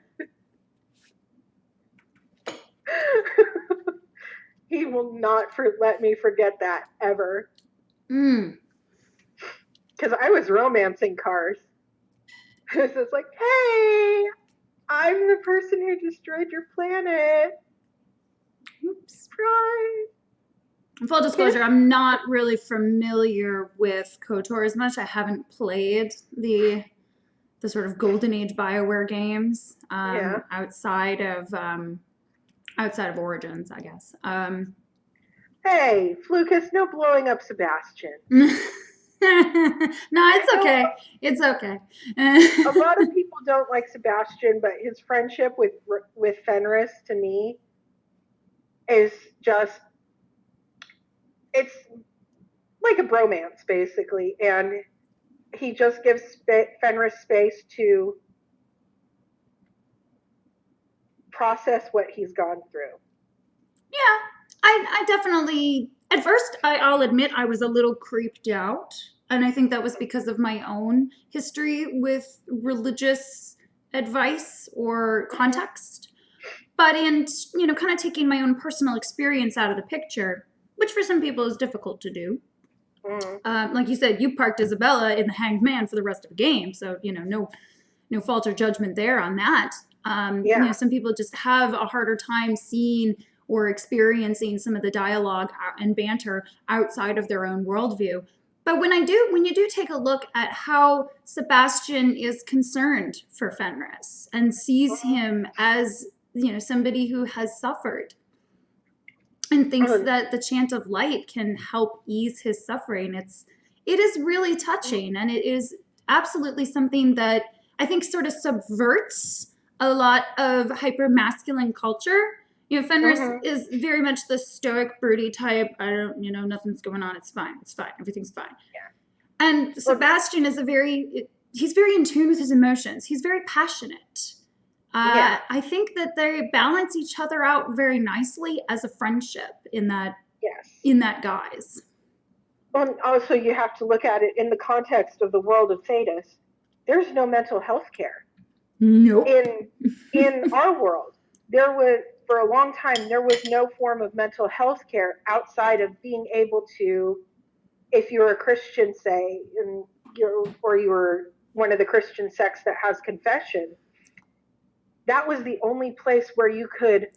He will not let me forget that, ever. Mm. Because I was romancing cars. It's just like, hey, I'm the person who destroyed your planet. Oops. Surprise. Full disclosure, I'm not really familiar with KOTOR as much. I haven't played the sort of golden age BioWare games Yeah. outside of Origins, I guess. Hey, Flucus, no blowing up Sebastian. No, it's okay. It's okay. A lot of people don't like Sebastian, but his friendship with Fenris, to me, is just, it's like a bromance, basically. And he just gives Fenris space to process what he's gone through. Yeah, I definitely, at first, I'll admit I was a little creeped out. And I think that was because of my own history with religious advice or context. But in, kind of taking my own personal experience out of the picture, which for some people is difficult to do. Like you said, you parked Isabella in the Hanged Man for the rest of the game. So, no fault or judgment there on that. Some people just have a harder time seeing or experiencing some of the dialogue and banter outside of their own worldview. But when you do take a look at how Sebastian is concerned for Fenris and sees him as, somebody who has suffered and thinks that the chant of light can help ease his suffering, it is really touching, and it is absolutely something that I think sort of subverts a lot of hyper-masculine culture. Fenris is very much the stoic, broody type. I don't, nothing's going on. It's fine. Everything's fine. Yeah. And Sebastian is he's very in tune with his emotions. He's very passionate. I think that they balance each other out very nicely as a friendship in that guise. Well, also you have to look at it in the context of the world of Thedas. There's no mental health care. Nope. In our world, for a long time, there was no form of mental health care outside of being able to, if you're a Christian, say, or you were one of the Christian sects that has confession, that was the only place where you could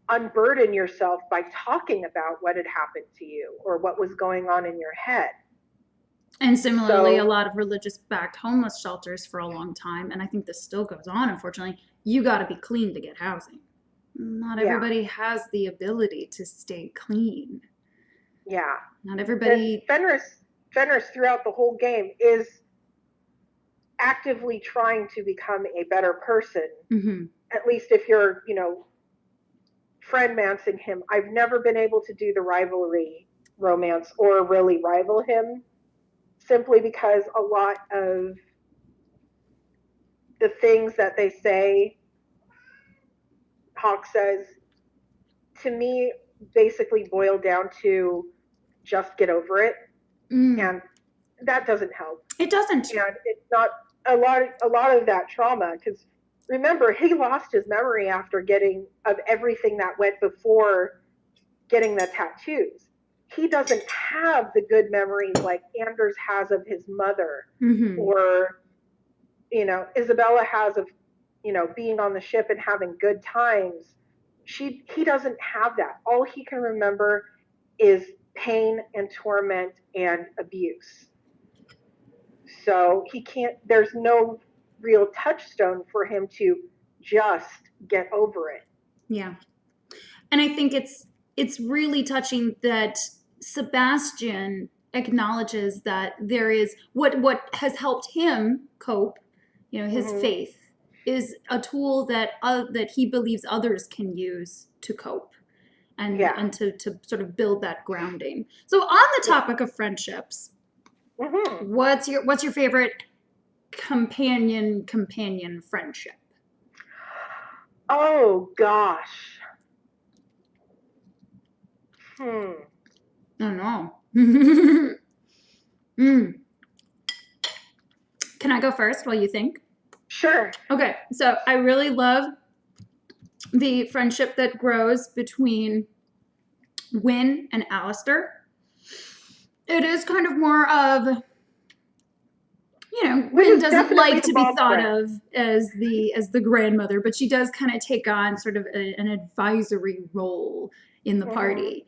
unburden yourself by talking about what had happened to you or what was going on in your head. And similarly, a lot of religious-backed homeless shelters for a long time, and I think this still goes on, unfortunately, you got to be clean to get housing. Not everybody has the ability to stay clean. Yeah. Not everybody... And Fenris throughout the whole game is actively trying to become a better person. Mm-hmm. At least if you're, friend-mancing him. I've never been able to do the rivalry romance or really rival him, simply because a lot of the things that they say, Hawk says, to me, basically boil down to just get over it. And that doesn't help. It doesn't. And it's not a lot of that trauma, because remember, he lost his memory after of everything that went before getting the tattoos. He doesn't have the good memories like Anders has of his mother, or, Isabella has of, being on the ship and having good times. He doesn't have that. All he can remember is pain and torment and abuse. So there's no real touchstone for him to just get over it. Yeah. And I think it's really touching that Sebastian acknowledges that there is what has helped him cope, his faith is a tool that he believes others can use to cope and to sort of build that grounding. So on the topic of friendships, what's your favorite companion friendship? Oh gosh. I don't know. Can I go first while you think? Sure. Okay, so I really love the friendship that grows between Wynn and Alistair. It is kind of more of, Which Wynn is doesn't definitely like the to be mom's thought friend. of as the grandmother, but she does kind of take on sort of an advisory role in the Hmm. party.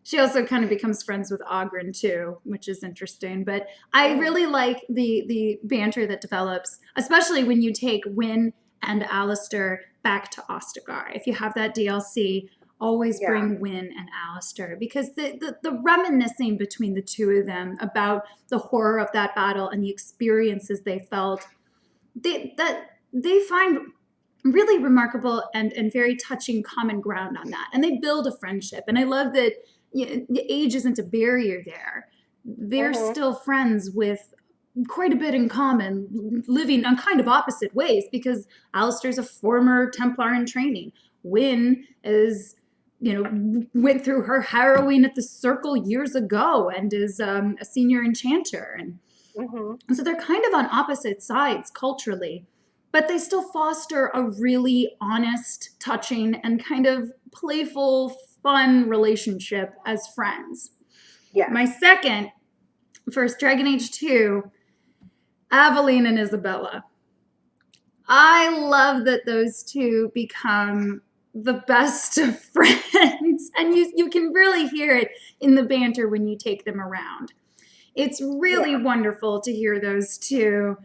She also kind of becomes friends with Ogren too, which is interesting. But I Hmm. really like the banter that develops, especially when you take Wynn and Alistair back to Ostagar. If you have that DLC, always Yeah. bring Wynn and Alistair, because the reminiscing between the two of them about the horror of that battle and the experiences they felt, they find really remarkable and very touching common ground on that, and they build a friendship. And I love that age isn't a barrier there. They're Hmm. still friends with quite a bit in common, living on kind of opposite ways, because Alistair's a former Templar in training. Wynn is, went through her harrowing at the Circle years ago and is a senior enchanter. Hmm. And so they're kind of on opposite sides culturally, but they still foster a really honest, touching, and kind of playful, fun relationship as friends. Yes. My second, first Dragon Age 2, Aveline and Isabella. I love that those two become the best of friends. And you can really hear it in the banter when you take them around. It's really Yeah. wonderful to hear those two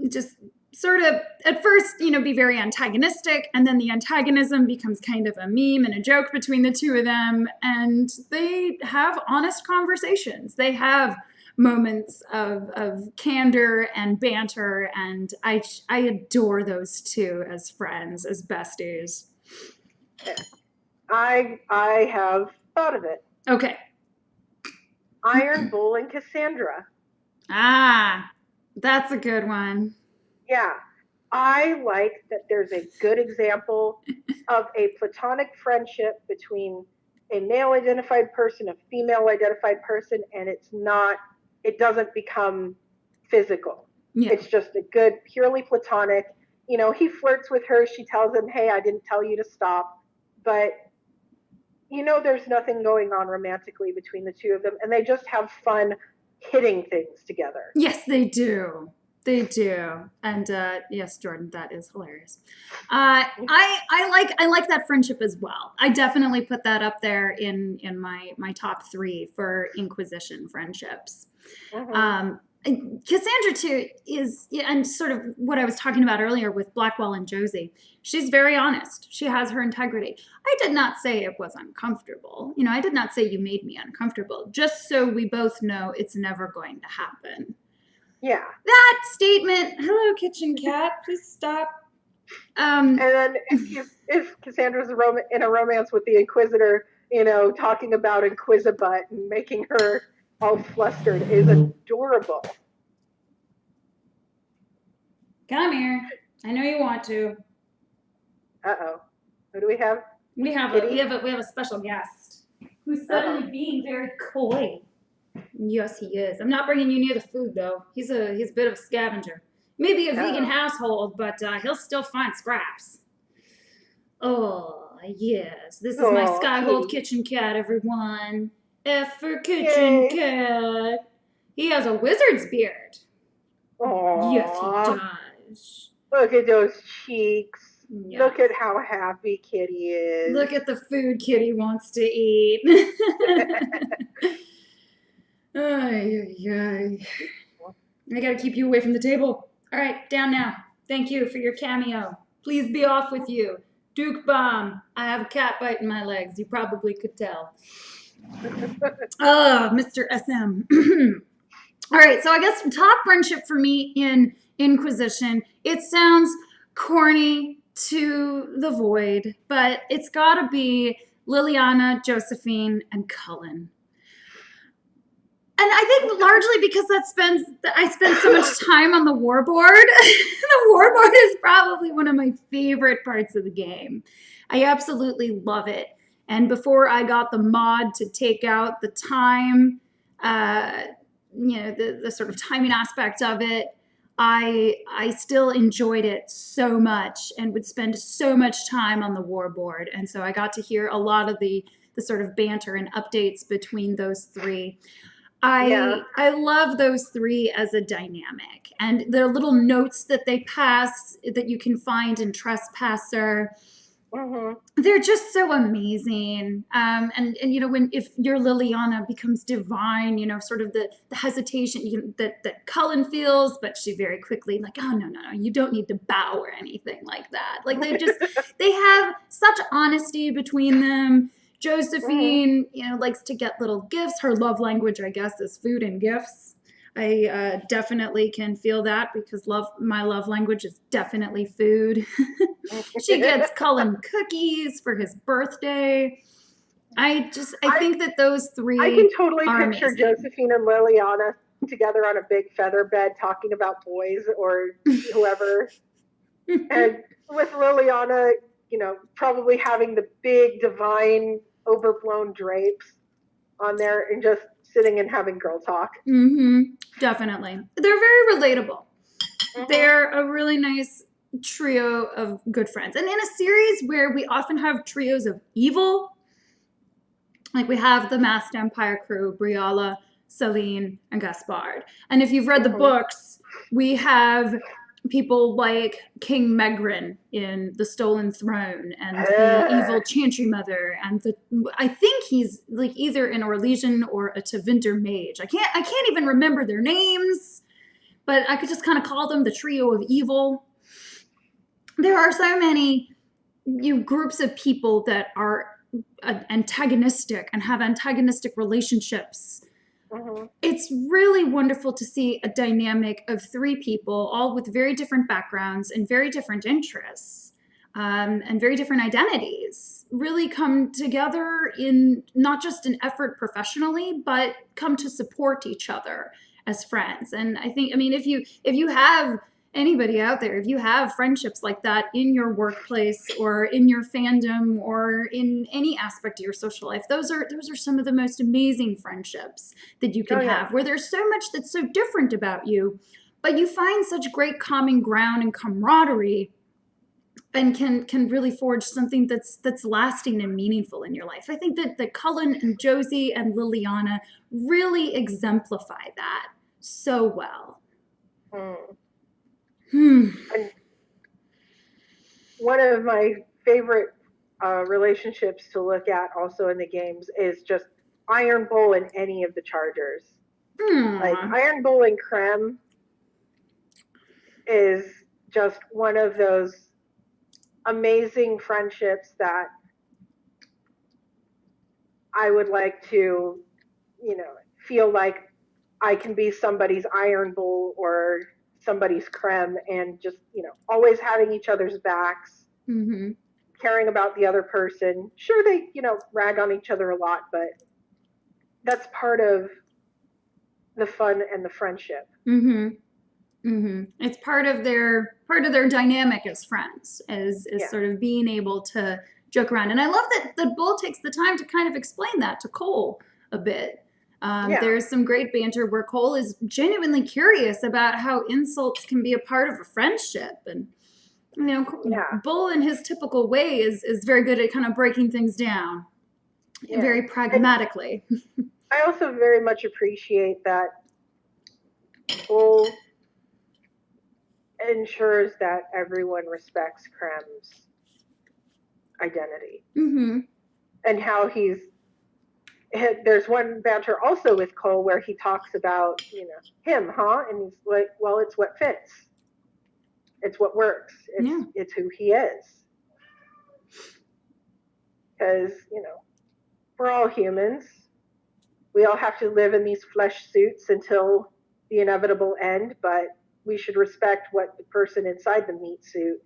just sort of at first, be very antagonistic, and then the antagonism becomes kind of a meme and a joke between the two of them, and they have honest conversations. They have moments of candor and banter, and I adore those two as friends, as besties. I have thought of it. Okay. Iron Bull and Cassandra. Ah, that's a good one. Yeah. I like that there's a good example of a platonic friendship between a male identified person, a female identified person, and it doesn't become physical. Yeah. It's just a good, purely platonic. He flirts with her. She tells him, "Hey, I didn't tell you to stop." But, there's nothing going on romantically between the two of them, and they just have fun hitting things together. Yes, they do. They do. And yes, Jordan, that is hilarious. I like that friendship as well. I definitely put that up there in my top three for Inquisition friendships. Hmm. Um, Cassandra too is, yeah, and sort of what I was talking about earlier with Blackwell and Josie. She's very honest. She has her integrity. I did not say it was uncomfortable. I did not say you made me uncomfortable. Just so we both know it's never going to happen. Yeah. That statement. Hello, kitchen cat. Please stop. And then if Cassandra's in a romance with the Inquisitor, talking about Inquisibutt and making her all flustered is adorable. Come here. I know you want to. Uh-oh. Who do we have? We have Kitty? a special guest who's Uh-oh. suddenly being very coy. Yes, he is. I'm not bringing you near the food though. He's a bit of a scavenger. Maybe a vegan Uh-oh. household, but he'll still find scraps. Oh yes, this is my Oh, Skyhold Kitty. kitchen cat, everyone. F for kitchen Yay. cat. He has a wizard's beard. Yes, he Aww. does. Look at those cheeks. Yeah. Look at how happy Kitty is. Look at the food Kitty wants to eat. Ay, ay, ay. I gotta keep you away from the table. All right, down now. Thank you for your cameo. Please be off with you. Duke Bomb. I have a cat biting my legs. You probably could tell. Oh, Mr. SM. All right, so I guess top friendship for me in Inquisition, it sounds corny to the void, but it's gotta be Liliana, Josephine, and Cullen. And I think largely because I spend so much time on the warboard. The warboard is probably one of my favorite parts of the game. I absolutely love it. And before I got the mod to take out the time, the sort of timing aspect of it, I still enjoyed it so much and would spend so much time on the warboard. And so I got to hear a lot of the the sort of banter and updates between those three. Yeah. I love those three as a dynamic, and their little notes that they pass that you can find in Trespasser. They're just so amazing. And you know, if your Liliana becomes divine, you know, sort of the hesitation that Cullen feels, but she very quickly like, oh no, you don't need to bow or anything like that. Like they have such honesty between them. Josephine, you know, likes to get little gifts. Her love language, I guess, is food and gifts. I definitely can feel that because my love language is definitely food. She gets Cullen cookies for his birthday. I think that those three I can totally are picture amazing. Josephine and Liliana together on a big feather bed talking about boys or whoever. And with Liliana, you know, probably having the big divine overblown drapes on there and just sitting and having girl talk. Definitely. They're very relatable. They're a really nice trio of good friends. And in a series where we often have trios of evil, like we have the Masked Empire crew, Briala, Celine, and Gaspard. And if you've read the books, we have people like King Megrin in The Stolen Throne and the evil Chantry Mother, and I think he's like either an Orlesian or a Tevinter mage. I can't even remember their names, but I could just kind of call them the trio of evil. There are so many groups of people that are antagonistic and have antagonistic relationships. It's really wonderful to see a dynamic of three people, all with very different backgrounds and very different interests, and very different identities, really come together in not just an effort professionally, but come to support each other as friends. And I think, I mean, if you have anybody out there, if you have friendships like that in your workplace or in your fandom or in any aspect of your social life, those are some of the most amazing friendships that you can have, where there's so much that's so different about you, but you find such great common ground and camaraderie and can really forge something that's lasting and meaningful in your life. I think that Cullen and Josie and Liliana really exemplify that so well. And one of my favorite relationships to look at also in the games is just Iron Bull and any of the Chargers. Like Iron Bull and Krem is just one of those amazing friendships that I would like to, you know, feel like I can be somebody's Iron Bull or somebody's Krem, and just, you know, always having each other's backs, caring about the other person. Sure, they, you know, rag on each other a lot, but that's part of the fun and the friendship. It's part of their dynamic as friends, is sort of being able to joke around. And I love that Bull takes the time to kind of explain that to Cole a bit. There's some great banter where Cole is genuinely curious about how insults can be a part of a friendship. And, you know, Bull in his typical way is very good at kind of breaking things down very pragmatically. I also very much appreciate that Bull ensures that everyone respects Krem's identity. And how there's one banter also with Cole where he talks about, you know, him, and he's like, well, it's what fits. It's what works. It's who he is. Because, you know, we're all humans. We all have to live in these flesh suits until the inevitable end, but we should respect what the person inside the meat suit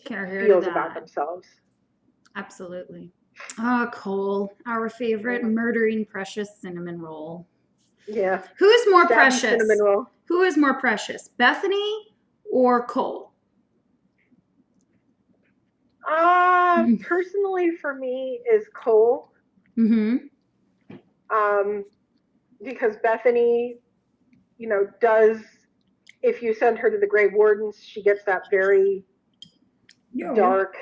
feels about themselves. Absolutely. Oh, Cole, our favorite murdering precious cinnamon roll. Yeah. Who's more precious? Cinnamon roll. Who is more precious, Bethany or Cole? Personally, for me, is Cole. Because Bethany, you know, if you send her to the Grey Wardens, she gets that very dark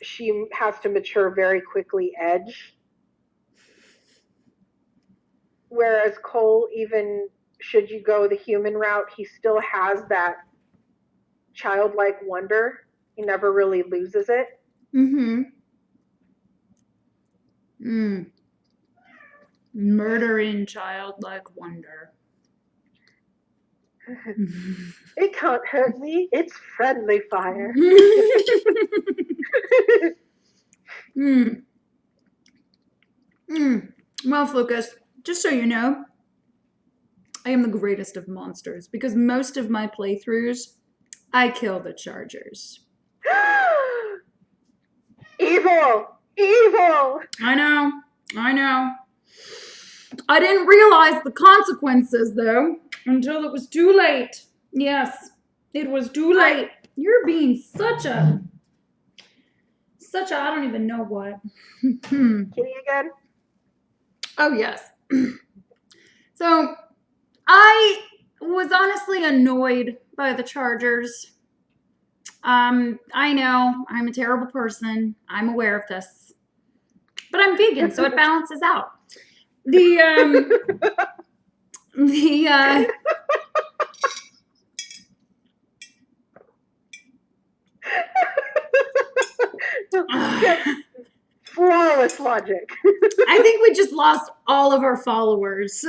she has to mature very quickly edge. Whereas Cole, even should you go the human route, he still has that childlike wonder. He never really loses it. Mm-hmm. Murdering childlike wonder. It can't hurt me. It's friendly fire. Well, Focus, just so you know, I am the greatest of monsters because most of my playthroughs, I kill the chargers. Evil! Evil! I know. I didn't realize the consequences, though, until it was too late. Yes, it was too late. You're being such a, I don't even know what. Kitty again? Oh, yes. So, I was honestly annoyed by the Chargers. I know I'm a terrible person. I'm aware of this. But I'm vegan, so it balances out. Flawless logic. I think we just lost all of our followers.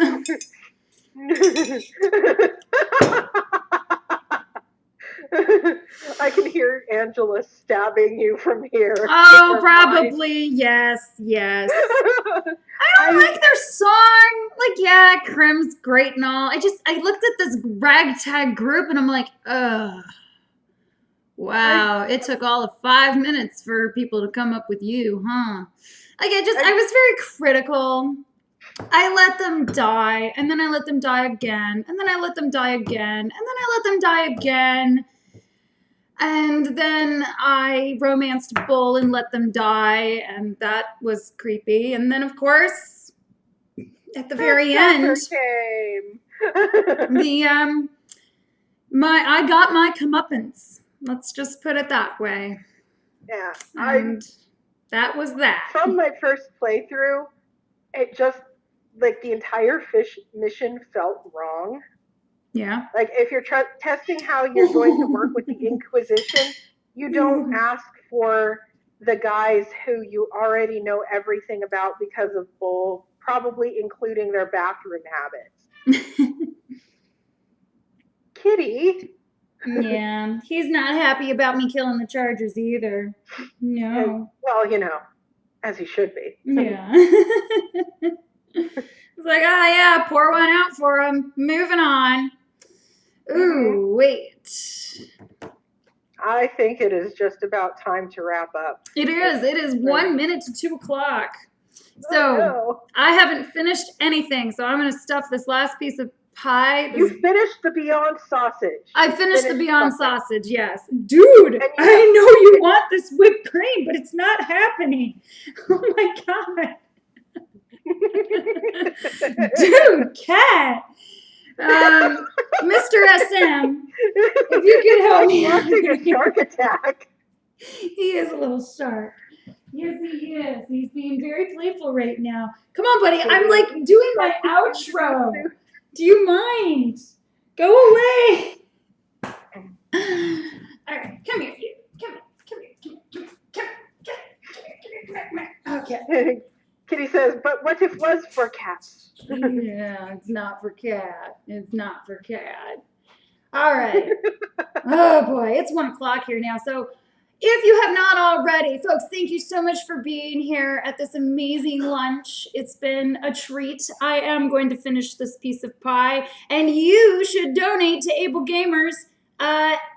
I can hear Angela stabbing you from here. Oh, probably. Yes. I don't like their song. Like, yeah, Crim's great and all. I looked at this ragtag group and I'm like, ugh. Wow, it took all of 5 minutes for people to come up with you, huh? Like, I was very critical. I let them die, and then I let them die again, and then I let them die again, and then I let them die again. And then I romanced Bull and let them die, and that was creepy. And then, of course, at the very end, I got my comeuppance. Let's just put it that way. Yeah. And that was that. From my first playthrough, it just, like, the entire fish mission felt wrong. Yeah. Like, if you're testing how you're going to work with the Inquisition, you don't ask for the guys who you already know everything about because of Bull, probably including their bathroom habits. Kitty. Yeah, he's not happy about me killing the Chargers either. No. Well, you know, as he should be. Yeah. It's like, oh yeah, pour one out for him. Moving on. Ooh, wait. I think it is just about time to wrap up. It is. It is 1 minute to 2 o'clock. So I haven't finished anything, so I'm going to stuff this last piece of pie. You finished the Beyond Sausage. I finished the Beyond Sausage, yes. Dude, I know you want this whipped cream, but it's not happening. Oh my God. Dude, cat. Mr. SM, if you could help me. Watching a shark attack. He is a little shark. Yes, he is. He's being very playful right now. Come on, buddy. I'm like doing my outro. Do you mind? Go away. All right, come here, you. Come here. Okay. Kitty says, but what if it was for cats? Yeah, it's not for cat. It's not for cat. All right. Oh boy, it's 1 o'clock here now. So if you have not already, folks, thank you so much for being here at this amazing lunch. It's been a treat. I am going to finish this piece of pie, and you should donate to Able Gamers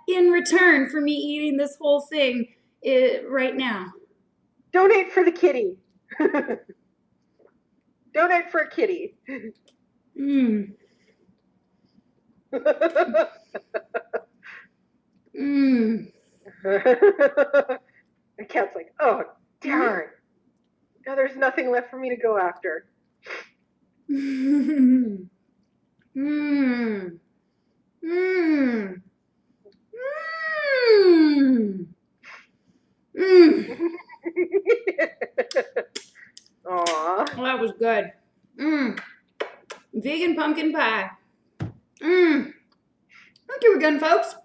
in return for me eating this whole thing right now. Donate for the kitty. Donate for a kitty. The cat's like, oh, darn. Now there's nothing left for me to go after. Aw. Oh, that was good. Vegan pumpkin pie. Thank you again, folks.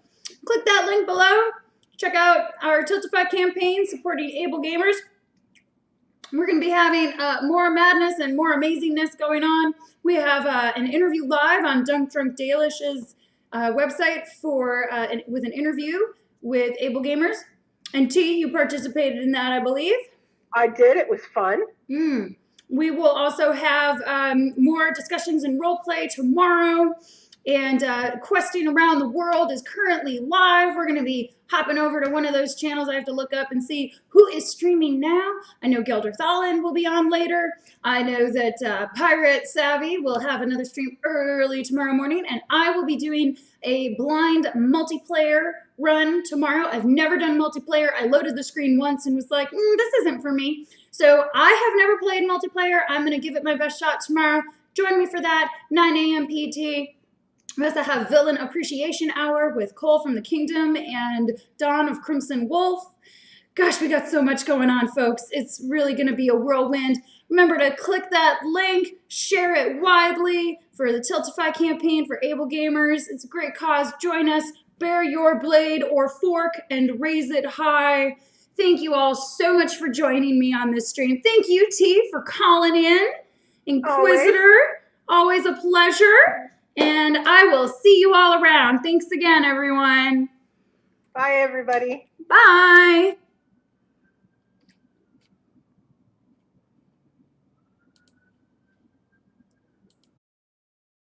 Click that link below. Check out our Tiltify campaign supporting able gamers. We're going to be having more madness and more amazingness going on. We have an interview live on Dunk Drunk Dalish's website with an interview with able gamers. And T, you participated in that, I believe. I did. It was fun. We will also have more discussions and role play tomorrow. And Questing Around the World is currently live. We're going to be hopping over to one of those channels. I have to look up and see who is streaming now. I know Gelder Thalin will be on later. I know that Pirate Savvy will have another stream early tomorrow morning. And I will be doing a blind multiplayer run tomorrow. I've never done multiplayer. I loaded the screen once and was like, this isn't for me. So I have never played multiplayer. I'm going to give it my best shot tomorrow. Join me for that, 9 a.m. PT. We also have Villain Appreciation Hour with Cole from the Kingdom and Dawn of Crimson Wolf. Gosh, we got so much going on, folks. It's really going to be a whirlwind. Remember to click that link, share it widely for the Tiltify campaign for able gamers. It's a great cause. Join us. Bear your blade or fork and raise it high. Thank you all so much for joining me on this stream. Thank you, T, for calling in. Inquisitor, always a pleasure. And I will see you all around. Thanks again, everyone. Bye, everybody. Bye.